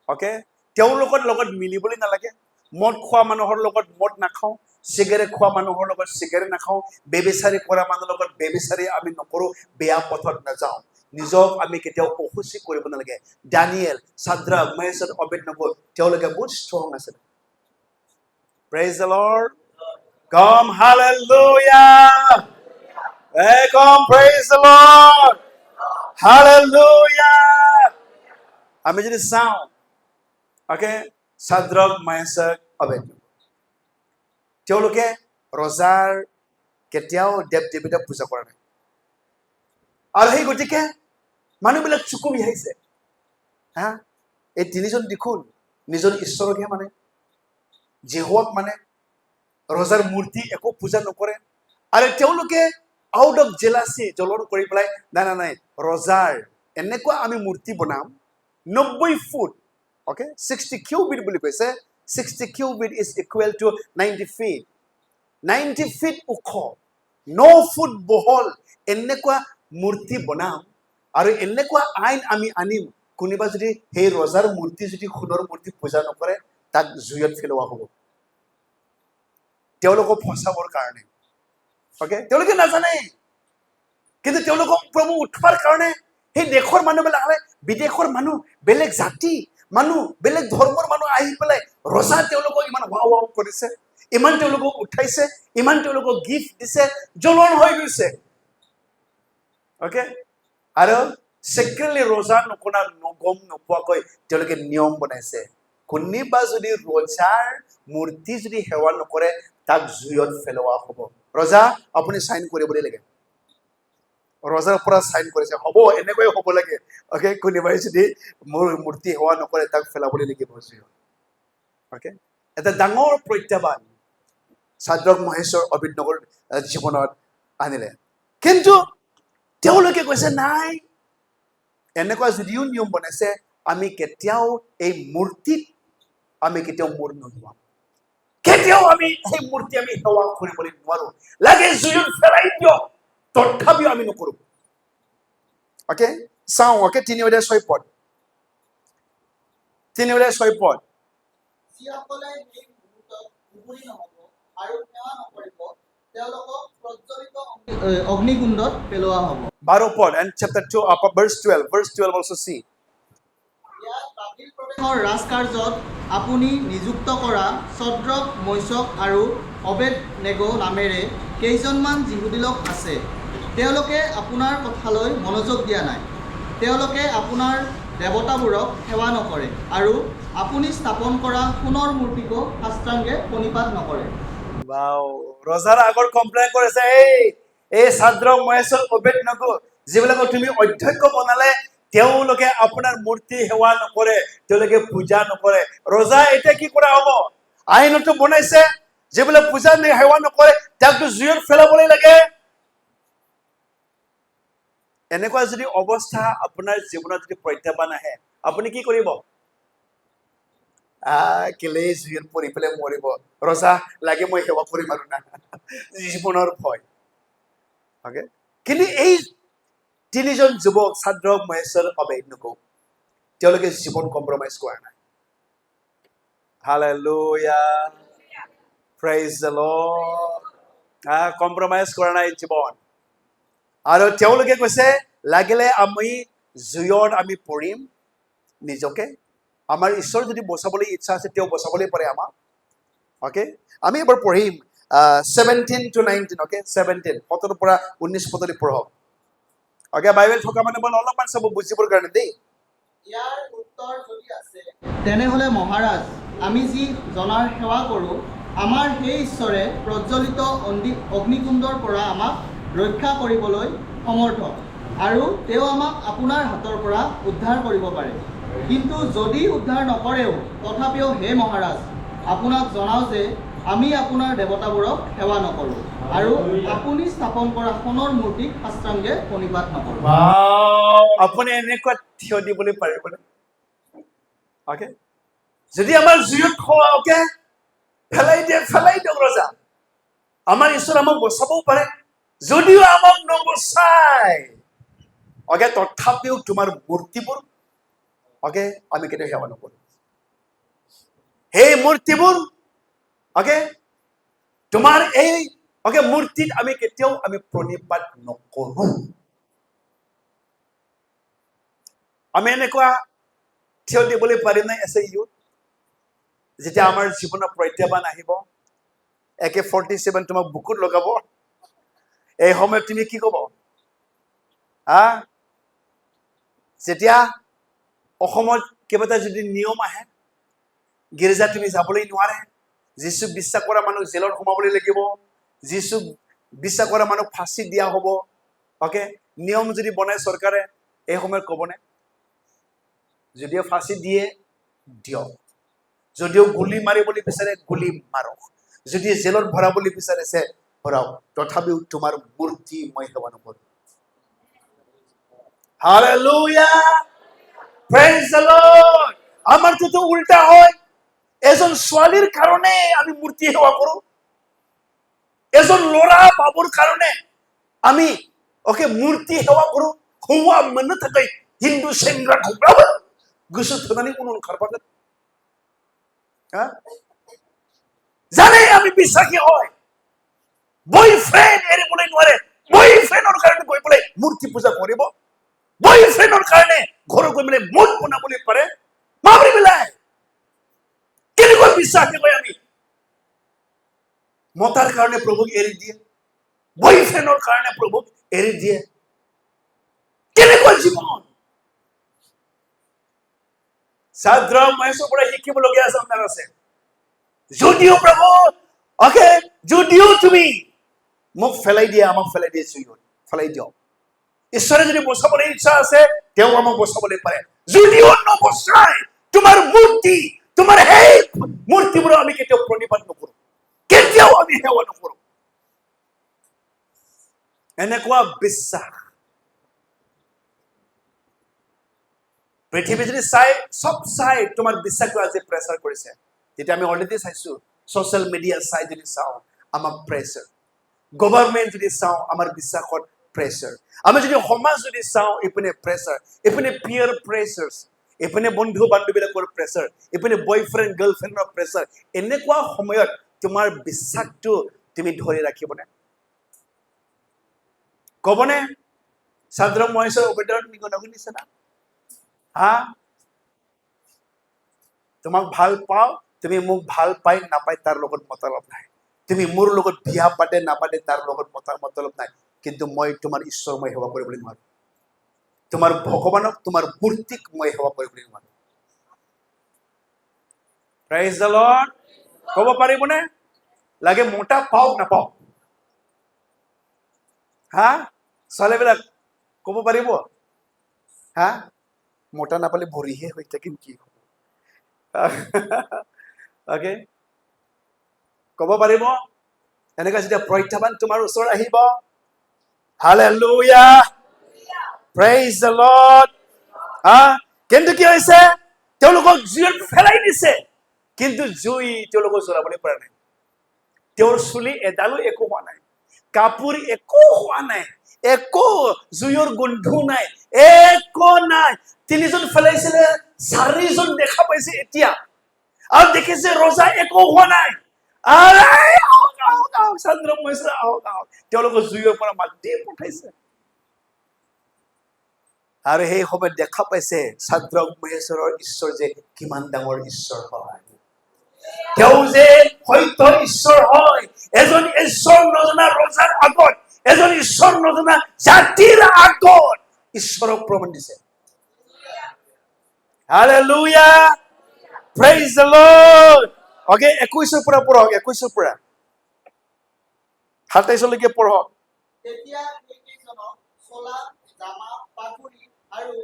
অকে তেওঁলোকৰ লগত মিলিবলৈ নালাগে মদ খোৱা মানুহৰ লগত মদ নাখাওঁ চিগাৰেট খোৱা মানুহৰ লগত চিগাৰেট নাখাওঁ বেবিচাৰি কৰা মানুহৰ লগত বেবিচাৰি আমি নকৰোঁ বেয়া পথত নাযাওঁ নিজক আমি কেতিয়াও অসুচি কৰিব নালাগে দানিয়েল সাদ্ৰাক মেশাক অবেদনগো তেওঁলোকে বহুত ষ্ট্ৰং আছিল praise the lord Come, hallelujah. Hey, come, praise the Lord. Hallelujah. আমি যদি চাওঁ অকে সাদ্ৰক মেশাক অবেদনগো তেওঁলোকে ৰজাৰ কেতিয়াও দেৱ দেৱতাক পূজা কৰা নাই আৰু সেই গতিকে মানুহবিলাক চকু বিহাইছে হা এই তিনিজন দেখোন নিজৰ ঈশ্বৰকহে মানে যেহোৱাক মানে ৰজাৰ মূৰ্তি একো পূজা নকৰে আৰু তেওঁলোকে আউট অফ জেলাচি জ্বলন কৰি পেলাই নাই নাই নাই ৰজাৰ এনেকুৱা আমি মূৰ্তি বনাম 90 ফুট অকে 60 কিউবিট বুলি কৈছে 60 cubit is equal to 90 feet 90 feet ওখ 9 ফুট বহল এনেকুৱা মূৰ্তি বনাম আৰু এনেকুৱা আইন আমি আনিম কোনোবা যদি সেই ৰজাৰ মূৰ্তি যদি সোণৰ মূৰ্তি পূজা নকৰে তাক জুইত পেলোৱা হ'ব তেওঁলোকক ফচাবৰ কাৰণে অকে তেওঁলোকে নাজানে কিন্তু তেওঁলোকক প্ৰভু উঠাৰ কাৰণে সেই দেশৰ মানুহবিলাক বিদেশৰ মানুহ বেলেগ জাতি মানুহ বেলেগ ধৰ্মৰ মানুহ আহি পেলাই ৰজা তেওঁলোকক ইমান ৱাও কৰিছে ইমান তেওঁলোকক উঠাইছে ইমান তেওঁলোকক গিফ্ট দিছে জ্বলন হৈ গৈছে অকে আৰু চেক্ৰেটলি ৰজা নকনা গম নোপোৱাকৈ তেওঁলোকে নিয়ম বনাইছে কোনোবা যদি ৰজাৰ মূৰ্তি যদি সেৱা নকৰে তাক জুইত পেলোৱা হ'ব ৰজা আপুনি সাইন কৰিবলৈ লাগে ৰজাৰ পৰা সাইন কৰিছে হ'ব এনেকৈ হ'ব লাগে অকে কোনোবাই যদি মোৰ মূৰ্তি সেৱা নকৰে তাক পেলাবলৈ লাগিব জুইত অকে এটা ডাঙৰ প্ৰত্যাহ্বান সাদ্ৰক মহেশ্বৰ অবেদনগোৰ জীৱনত আনিলে কিন্তু তেওঁলোকে কৈছে নাই এনেকুৱা যদিও নিয়ম বনাইছে আমি কেতিয়াও এই মূৰ্তিত আমি কেতিয়াও মূৰ নোহোৱাম কেতিয়াও আমি সেই মূৰ্তি আমি সেৱা কৰিবলৈ নোৱাৰো লাগে জুইত পেলাই দিয়ক তথাপিও আমি নকৰোঁ অকে চাওঁ অকে 3 অধ্যায় 6 পদ 3-6 পদ যিসকলে সেই মুহূৰ্তত উগুৰি নহ'ব আৰু সেৱা নকৰিব তেওঁলোকক প্ৰজ্বলিত অগ্নিকুণ্ডত পেলোৱা হ'ব। 12 পদ and chapter 2 verse 12 also see. ইয়াত বাবিল প্ৰদেশৰ ৰাজকাৰ্যত আপুনি নিযুক্ত কৰা ছদ্ৰক, মৈশক আৰু অবেদ-নেগো নামেৰে কেইজনমান যিহুদী লোক আছে। তেওঁলোকে আপোনাৰ কথালৈ মনোযোগ দিয়া নাই। তেওঁলোকে আপোনাৰ দেৱতাবোৰক সেৱা নকৰে আৰু আপুনি স্থাপন কৰা সোণৰ মূৰ্তিকো সাষ্টাংগে প্ৰণিপাত নকৰে। Wow, ৰজাৰ আগৰ কমপ্লেইন কৰিছে এই সাদ্ৰক, মহেশ্বৰ, অবেদ-নেগো যিবিলাকক তুমি অধ্যক্ষ বনালে তেওঁলোকে আপোনাৰ মূৰ্তি সেৱা নকৰে, তেওঁলোকে পূজা নকৰে। ৰজা এতিয়া কি কৰা হ'ব? আইনটো বনাইছে যিবিলাক পূজা সেৱা নকৰে তাকতো জুইত পেলাবলৈ লাগে। এনেকুৱা যদি অৱস্থা আপোনাৰ জীৱনত যদি প্ৰত্যাহ্বান আহে আপুনি কি কৰিব? কেলে জুইত পৰি পেলাই মৰিব, ৰজা লাগে মই সেৱা কৰিম আৰু না, জীৱনৰ ভয়। অকে, কিন্তু এই 3জন যুৱক সাদ্ৰক, মহেশ্বৰ, অবেদ-নেগো তেওঁলোকে জীৱন কম্প্ৰমাইজ কৰা নাই। Hallelujah, praise the lord. Compromise কৰা নাই জীৱন। আৰু তেওঁলোকে কৈছে লাগিলে আমি জুইত আমি পৰিম নিজকে, আমাৰ ঈশ্বৰ যদি বচাবলৈ ইচ্ছা আছে তেওঁ বচাবলৈ পাৰে আমাক। অকে, আমি এবাৰ পঢ়িম 17 to 19, অকে 17 17 পৰা 19 পদলৈ পঢ়ক। অকে, বাইবেল থকা মানে মই অলপমান চাব বুজিবৰ কাৰণে দেই। ইয়াৰ উত্তৰ যদি আছে তেনেহ'লে মহাৰাজ, আমি যি জনাৰ সেৱা কৰোঁ আমাৰ সেই ঈশ্বৰে প্ৰজ্বলিত অগ্নিকুণ্ডৰ পৰা আমাক ৰক্ষা কৰিবলৈ সমৰ্থ আৰু তেওঁ আমাক আপোনাৰ হাতৰ পৰা উদ্ধাৰ কৰিব পাৰে। কিন্তু যদি উদ্ধাৰ নকৰেও তথাপিও হে মহাৰাজ, আপোনাক জনাওঁ যে আমি আপোনাৰ দেৱতাবোৰক সেৱা নকৰোঁ আৰু আপুনি স্থাপন কৰা সোণৰ মূৰ্তিক সাষ্টাংগে প্ৰণিপাত নকৰোঁ। আপুনি এনেকুৱা থিয় দিবলৈ পাৰিবনে? অকে, যদি আমাৰ জুইত অকে পেলাই দিয়ক ৰজা, আমাৰ ঈশ্বৰ আমাক বচাবও পাৰে। যদিও আমাক নবচাই অকে তথাপিও তোমাৰ মূৰ্তিবোৰ অকে আমি কেতিয়াও সেৱা নকৰোঁ। সেই মূৰ্তিবোৰ অকে তোমাৰ এই অকে মূৰ্তিত আমি কেতিয়াও আমি প্ৰণিপাত নকৰোঁ। আমি এনেকুৱা থিয় দিবলৈ পাৰিম নাই এছে ইউথ? যেতিয়া আমাৰ জীৱনত প্ৰত্যাহ্বান আহিব, AK-47 তোমাক বুকুত লগাব, এই সময়ত তুমি কি ক'ব? যেতিয়া অসমত কেইবাটা যদি নিয়ম আহে, গীৰ্জা তুমি যাবলৈ নোৱাৰে, যীচুক বিশ্বাস কৰা মানুহ জেলত সোমাবলৈ লাগিব, যীচুক বিশ্বাস কৰা মানুহ ফাঁচি দিয়া হ'ব। অকে, নিয়ম যদি বনাই চৰকাৰে এই সময়ত ক'বনে? যদিও ফাঁচি দিয়ে দিয়ক, যদিও গুলি মাৰিবলৈ বিচাৰে গুলি মাৰক, যদি জেলত ভৰাবলৈ বিচাৰিছে ভৰাওক, তথাপিও তোমাৰ মূৰ্তি মই সেৱা নকৰোঁ। Hallelujah, praise the Lord. আমাৰটোতো উল্টা হয়। এজন ছোৱালীৰ কাৰণে আমি মূৰ্তি সেৱা কৰোঁ, এজন ল'ৰা বাবুৰ কাৰণে আমি অকে মূৰ্তি সেৱা কৰোঁ। हौवा मोननो थाखाय हिंदू सेंग्राखौब्लाबो गोसो थोनानै उन ओंखारफागोन। জানে আমি বিশ্বাসী হয়, বয়ফ্ৰেণ্ড এৰিবলৈ নোৱাৰে, বয়ফ্ৰেণ্ডৰ কাৰণে গৈ পেলাই মূৰ্তি পূজা কৰিব, বয়ফ্ৰেণ্ডৰ কাৰণে ঘৰত গৈ পেলাই মদ বনাবলৈ পাৰে। মাবৰি পেলাই কেনেকুৱা বিশ্বাসী হয় আমি? মতাৰ কাৰণে প্ৰভুক এৰি দিয়ে, বয়ফ্ৰেণ্ডৰ কাৰণে প্ৰভুক এৰি দিয়ে। কেনেকুৱা জীৱন? সাদ্ৰক, মহেশ্বৰ পৰা শিকিবলগীয়া আপোনাৰ আছে। যদিও প্ৰভু অকে যদিও তুমি মোক ফেলাই দিয়া, আমাক ফেলাই দিয়ে জুইত, ফেলাই দিয়ক। ঈশ্বৰে যদি বচাবলৈ ইচ্ছা আছে তেওঁ আমাক বচাবলৈ পাৰে। যদিও নবচাই তোমাৰ মূৰ্তি, তোমাৰ সেই মূৰ্তিবোৰ আমি কেতিয়াও প্ৰণিপাত নকৰোঁ, কেতিয়াও আমি সেৱা নকৰোঁ। এনেকুৱা বিশ্বাস পৃথিৱী যদি চাই সব চাই তোমাৰ বিশ্বাসটো আজি প্ৰেছাৰ কৰিছে। যেতিয়া আমি অলৰেডি চাইছো সোশ্যাল মিডিয়া চাই যদি চাওঁ আমাক প্ৰেছাৰ, গভৰ্ণমেণ্ট যদি চাওঁ আমাৰ বিশ্বাসত প্ৰেছাৰ, আমি যদি সমাজ যদি চাওঁ ইপিনে প্ৰেছাৰ, ইপিনে পিয়াৰ প্ৰেছাৰ্ছ, এইপিনে বন্ধু বান্ধৱীবিলাকৰ প্ৰেছাৰ, এইপিনে বয়ফ্ৰেণ্ড গাৰ্লফ্ৰেণ্ডৰ প্ৰেছাৰ, এনেকুৱা সময়ত তোমাৰ বিশ্বাসটো তুমি ধৰি ৰাখিবনে? ক'বনে? সাদ্ৰক মহেশ্বৰ অবেদৰ শুনিছে না? হা? তোমাক ভাল পাওঁ, তুমি মোক ভাল পাই নাপাই তাৰ লগত মতলব নাই। তুমি মোৰ লগত বিয়া পাতে নাপাতে তাৰ লগত মতলব নাই। কিন্তু মই তোমাৰ ঈশ্বৰ মই সেৱা কৰিবলৈ নোৱাৰো। তোমাৰ ভগৱানক, তোমাৰ মূৰ্তিক মই সেৱা কৰিবলৈ নোৱাৰো। Praise the lord. ক'ব পাৰিবনে? লাগে মোটা পাওক নাপাওক। হা? ছোৱালীবিলাক ক'ব পাৰিব? হা? মোটা নাপালে ভৰিহে হৈ থাকিম কি হ'ব? অকে, ক'ব পাৰিব? এনেকুৱা যেতিয়া প্ৰত্যাহ্বান তোমাৰ ওচৰত আহিব, হালেলুয়া, প্ৰেইজ দ্য লৰ্ড। কিন্তু কি হৈছে? তেওঁলোকক জুইত ফেলাই দিছে, কিন্তু জুই তেওঁলোকক জ্বলাবলৈ পৰা নাই। তেওঁৰ চুলি এডালো একো হোৱা নাই, কাপোৰ একো হোৱা নাই, একো জুইৰ গোন্ধ নাই, একো নাই। 3 জন ফেলাইছিলে, 4 জন দেখা পাইছে এতিয়া, আৰু দেখিছে ৰজা একো হোৱা নাই। সাদ্ৰক মহেশ্বৰ আহক। তেওঁলোকৰ জুইৰ পৰা মাতি পঠাইছে। আৰু সেই সময়ত দেখা পাইছে সাদ্ৰক মহেশ্বৰৰ ঈশ্বৰ যে কিমান ডাঙৰ ঈশ্বৰ হয়। তেওঁ যে সত্য ঈশ্বৰ হয়। এজন ঈশ্বৰ নজনা ৰজাৰ আগত, এজন ঈশ্বৰ নজনা জাতিৰ আগত ঈশ্বৰক প্ৰমাণ দিছে। Hallelujah, praise the lord. Okay, 21 পৰা পঢ়ক, 21 পৰা 27লৈকে পঢ়ক। তেতিয়া সেইকেইজনক চোলা, জামা, পাগুৰি আৰু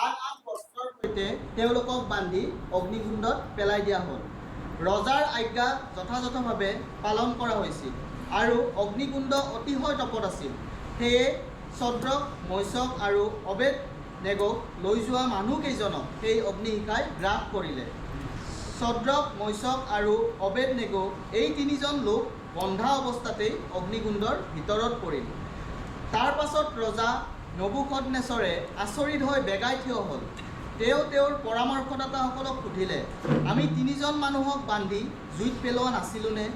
আন আন বস্ত্ৰৰ সৈতে তেওঁলোকক বান্ধি অগ্নিকুণ্ডত পেলাই দিয়া হ'ল। ৰজাৰ আজ্ঞা যথাযথভাৱে পালন কৰা হৈছিল আৰু অগ্নিকুণ্ড অতিশয় তপত আছিল। সেয়ে ছদ্ৰক, মৈশক আৰু অবেদ নেগোক লৈ যোৱা মানুহকেইজনক সেই অগ্নিশিখাই গ্ৰাস কৰিলে। ছদ্ৰক, মৈশক আৰু অবেদ নেগো এই 3 জন লোক বন্ধা অৱস্থাতেই অগ্নিকুণ্ডৰ ভিতৰত পৰিল। তাৰ পাছত ৰজা নবুকদনেছৰে আচৰিত হৈ বেগাই থিয় হ'ল। তেওঁ তেওঁৰ পৰামৰ্শদাতাসকলক সুধিলে, আমি 3 জন মানুহক বান্ধি জুইত পেলোৱা নাছিলোনে?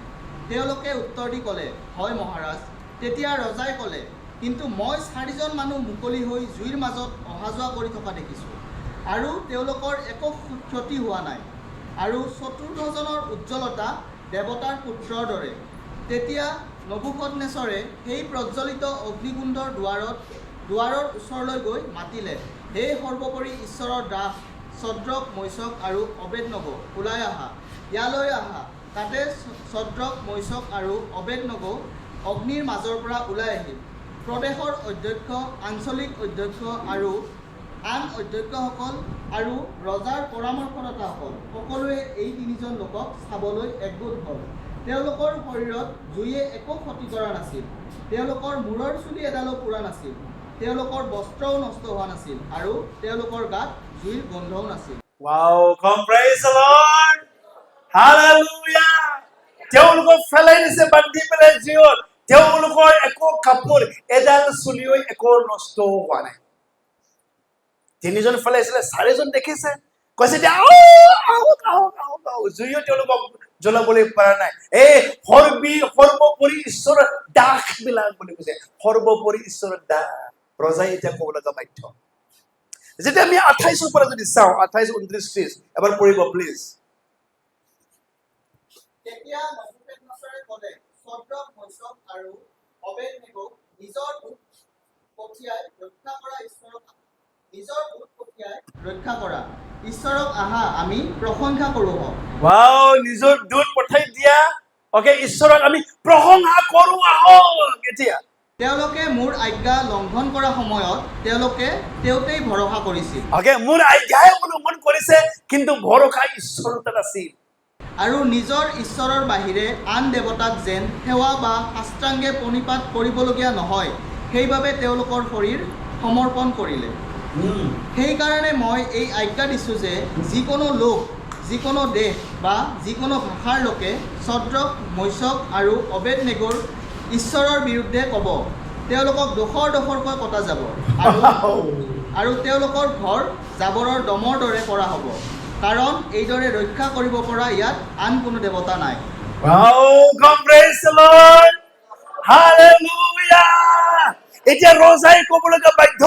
তেওঁলোকে উত্তৰ দি ক'লে, হয় মহাৰাজ। তেতিয়া ৰজাই ক'লে, কিন্তু মই 4 জন মানুহ মুকলি হৈ জুইৰ মাজত অহা যোৱা কৰি থকা দেখিছোঁ, আৰু তেওঁলোকৰ একো ক্ষতি হোৱা নাই, আৰু 4ৰ্থজনৰ উজ্জ্বলতা দেৱতাৰ পুত্ৰৰ দৰে। তেতিয়া নবুকদনেছৰে সেই প্ৰজ্বলিত অগ্নিকুণ্ডৰ দুৱাৰৰ ওচৰলৈ গৈ মাতিলে, হে সৰ্বোপৰি ঈশ্বৰৰ দাস ছদ্ৰক, মৈশক আৰু অবেদনেগো, ওলাই আহা, ইয়ালৈ আহা। তাতে ছদ্ৰক, মৈশক আৰু অবেদনেগো অগ্নিৰ মাজৰ পৰা ওলাই আহিল। প্ৰদেশৰ অধ্যক্ষ, আঞ্চলিক অধ্যক্ষ আৰু আন অধ্যক্ষসকল আৰু ৰজাৰ পৰামৰ্শদাতাসকল সকলোৱে এই 3 জন লোকক চাবলৈ একগোট হ'ল। তেওঁলোকৰ শৰীৰত জুইয়ে একো ক্ষতি কৰা নাছিল, তেওঁলোকৰ মূৰৰ চুলি এডালো পুৰা নাছিল, তেওঁলোকৰ বস্ত্ৰও নষ্ট হোৱা নাছিল, আৰু তেওঁলোকৰ গাত জুইৰ গোন্ধও নাছিল। Wow, come praise the Lord. Hallelujah. তেওঁলোকক ফেলাই দিছে, বান্ধি পেলাই জুইত। তেওঁলোকৰ একো কাপোৰ এডাল চুলিও একো নষ্ট হোৱা নাই। 3 জন ফেলাইছিলে, 4 জন দেখিছে, কৈছে যে জুইও তেওঁলোকক জ্বলাবলৈ পৰা নাই। এই সৰ্বোপৰি ঈশ্বৰৰ দাস বিলাক বুলি কৈছে, সৰ্বোপৰি ঈশ্বৰৰ দাস। ৰজাই এতিয়া ক'ব লগা বাধ্য। যেতিয়া আমি 28 পৰা যদি চাওঁ, 28, 29, 30 এবাৰ পঢ়িব প্লিজ। তেতিয়া নবুকদনেছৰে ক'লে, ছদ্ৰক, মৈশক আৰু অবেদনেগোক নিজৰ দূত পঠিয়াই ৰক্ষা কৰা। ঈশ্বৰক আহা, আমি প্ৰশংসা কৰোঁ। Wow, নিজৰ দূত পঠাই দিয়া। অকে, ঈশ্বৰক আমি প্ৰশংসা কৰোঁ আহক। এতিয়া তেওঁলোকে মোৰ আজ্ঞা লংঘন কৰা সময়ত তেওঁলোকে তেওঁতেই ভৰসা কৰিছিল। অকে, মোৰ আজ্ঞাই উলংঘন কৰিছে, কিন্তু ভৰসা ঈশ্বৰৰ তাত আছিল। আৰু নিজৰ ঈশ্বৰৰ বাহিৰে আন দেৱতাক যেন সেৱা বা সাষ্টাংগে প্ৰণিপাত কৰিবলগীয়া নহয়, সেইবাবে তেওঁলোকৰ শৰীৰ সমৰ্পণ কৰিলে। সেইকাৰণে মই এই আজ্ঞা দিছোঁ যে যিকোনো লোক, যিকোনো দেশ বা যিকোনো ভাষাৰ লোকে ছদ্ৰক, মৈশক আৰু অবেদনেগোৰ ঈশ্বৰৰ বিৰুদ্ধে ক'ব, তেওঁলোকক দোষৰকৈ কটা যাব, আৰু তেওঁলোকৰ ঘৰ জাবৰৰ দমৰ দৰে কৰা হ'ব, কাৰণ এইদৰে ৰক্ষা কৰিব পৰা ইয়াত আন কোনো দেৱতা নাই। Wow, come praise the Lord. Hallelujah. এতিয়া ৰজাই ক'বলগা বাধ্য,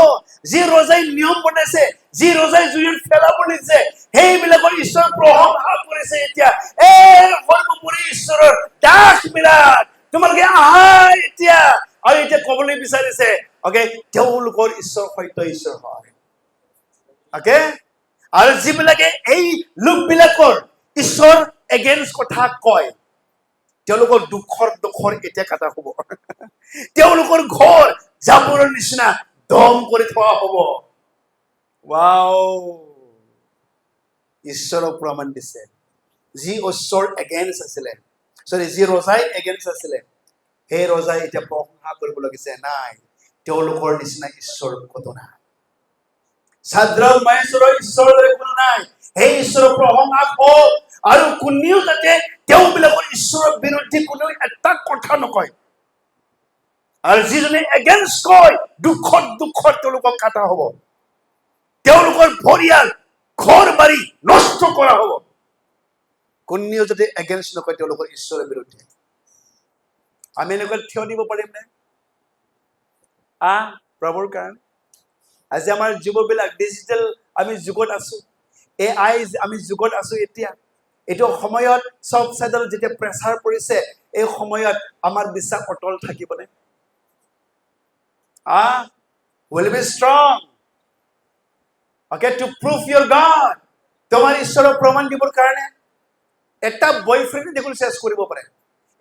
যি ৰজাই নিয়ম বনাইছে, যি ৰজাই জুইত পেলাব দিছে, সেইবিলাকৰ ঈশ্বৰ প্ৰশংসা কৰিছে। এতিয়া এই সৰ্বোপৰি ঈশ্বৰৰ দাস বিলাক তোমালোকে আহা এতিয়া, আৰু এতিয়া ক'বলৈ বিচাৰিছে অকে তেওঁলোকৰ ঈশ্বৰ সত্য ঈশ্বৰ হয়। অকে, আৰু যিবিলাকে এই লোকবিলাকৰ ঈশ্বৰ এগেইনষ্ট কথা কয়, তেওঁলোকৰ দুখৰ এতিয়া কাটা হ'ব। তেওঁলোকৰ ঘৰ জাবৰৰ নিচিনা দম কৰি থোৱা হ'ব। ৱাও, ঈশ্বৰক প্ৰমাণ দিছে। যি ঈশ্বৰ এগেইনষ্ট আছিলে, যি ৰজাই এগেইনষ্ট আছিলে, সেই ৰজাই এতিয়া প্ৰশংসা কৰিব লাগিছে, নাই তেওঁলোকৰ নিচিনা ঈশ্বৰ কোনো নাই। সাদ্ৰাক মেশাকৰ ঈশ্বৰৰ দৰে কোনো নাই। সেই ঈশ্বৰৰ প্ৰশংসা হওক, আৰু কোনেও যাতে তেওঁবিলাকৰ ঈশ্বৰৰ বিৰুদ্ধে কোনেও এটা কথা নকয়। আৰু যিজনে এগেইনষ্ট কয়, দুখত তেওঁলোকক কাটা হ'ব। তেওঁলোকৰ পৰিয়াল ঘৰ বাৰী নষ্ট কৰা হ'ব। কোনেও যাতে এগেইনষ্ট নকয় তেওঁলোকৰ ঈশ্বৰৰ বিৰুদ্ধে। আমি এনেকুৱা থিয় দিব পাৰিম নে? প্ৰভুৰ কাৰণে আজি আমাৰ যুৱবিলাক ডিজিটেল আমি যুগত আছো, AI আমি যুগত আছো। এতিয়া এইটো সময়ত চব চাইডত যেতিয়া প্ৰেছাৰ পৰিছে, এই সময়ত আমাৰ বিশ্বাস অটল থাকিবনে? Will be strong, okay, to prove your God. তোমাৰ ঈশ্বৰৰ প্ৰমাণ দিবৰ কাৰণে এটা বয়ফ্ৰেণ্ডে দেখোন চেছ কৰিব পাৰে,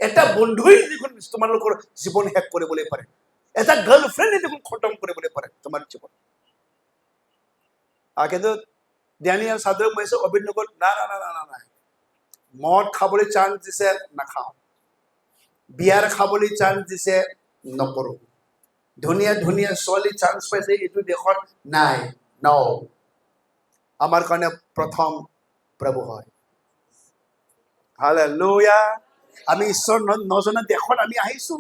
এটা বন্ধুৱে দেখোন তোমালোকৰ জীৱন শেষ কৰিবলৈ পাৰে, এটা গাৰ্লফ্ৰেণ্ডে দেখোন খতম কৰিবলৈ পাৰে তোমাৰ জীৱন। কিন্তু দানিয়েল, সাদ্ৰাক, মেশাক, অবেদনেগো না, মদ খাবলৈ চান্স দিছে, নাখাওঁ। বিয়াৰ খাবলৈ চান্স দিছে, নকৰো। ধুনীয়া ধুনীয়া ছোৱালী চান্স পাইছে এইটো দেশত, নাই, আমাৰ কাৰণে প্ৰথম প্ৰভু হয়। হালেলুয়া। আমি ঈশ্বৰ নজনা দেশত আমি আহিছো,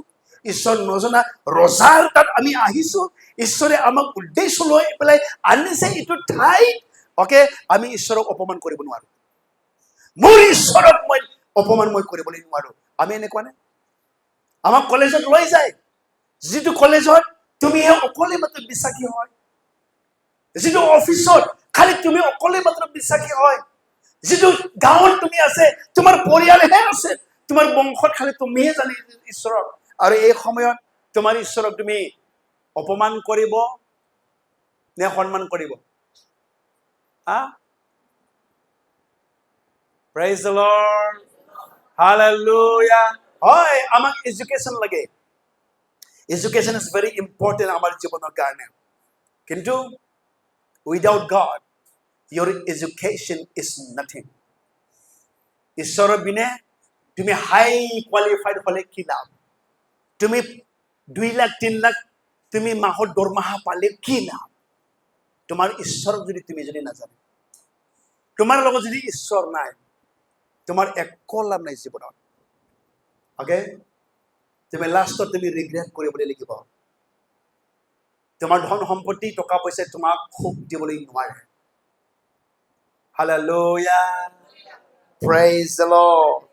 ঈশ্বৰ নজনা ৰজাৰ তাত আমি আহিছো। ঈশ্বৰে আমাক উদ্দেশ্য লৈ পেলাই আনিছে এইটো ঠাইত। অকে, আমি ঈশ্বৰক অপমান কৰিব নোৱাৰো। মোৰ ঈশ্বৰক মই অপমান কৰিবলৈ নোৱাৰো। আমি এনেকুৱা নে? আমাক কলেজত লৈ যায়, যিটো কলেজত তুমি অকলে মাত্ৰ বিশ্বাসী হয়, যিটো অফিচত খালি তুমি অকলে মাত্ৰ বিশ্বাসী হয়, যিটো গাঁৱত তুমি আছে, তোমাৰ পৰিয়ালহে আছে, তোমাৰ বংশত খালি তুমিহে জানি ঈশ্বৰক। আৰু এই সময়ত তোমাৰ ঈশ্বৰক তুমি অপমান কৰিব নে সন্মান কৰিব? Praise the Lord. Hallelujah. হয়, আমাক এডুকেশ্যন লাগে। এডুকেশ্যন ইজ ভেৰি ইম্পৰ্টেণ্ট আমাৰ জীৱনৰ কাৰণে। কিন্তু without god your education is nothing. ঈশ্বৰৰ বিনে তুমি হাই কোৱালিফাইড হলে কি লাভ? তুমি 2 লাখ 3 লাখ তুমি মাহত দৰমহা পালে কি লাভ? তোমাৰ ঈশ্বৰক তুমি যদি নাজানে, তোমাৰ লগত যদি ঈশ্বৰ নাই, তোমাৰ একো লাভ নাই জীৱনত। অকে, তুমি লাষ্টত তুমি ৰিগ্ৰেট কৰিবলৈ লাগিব। তোমাৰ ধন সম্পত্তি টকা পইচা তোমাক সুখ দিবলৈ নোৱাৰে। Hallelujah. Praise the Lord.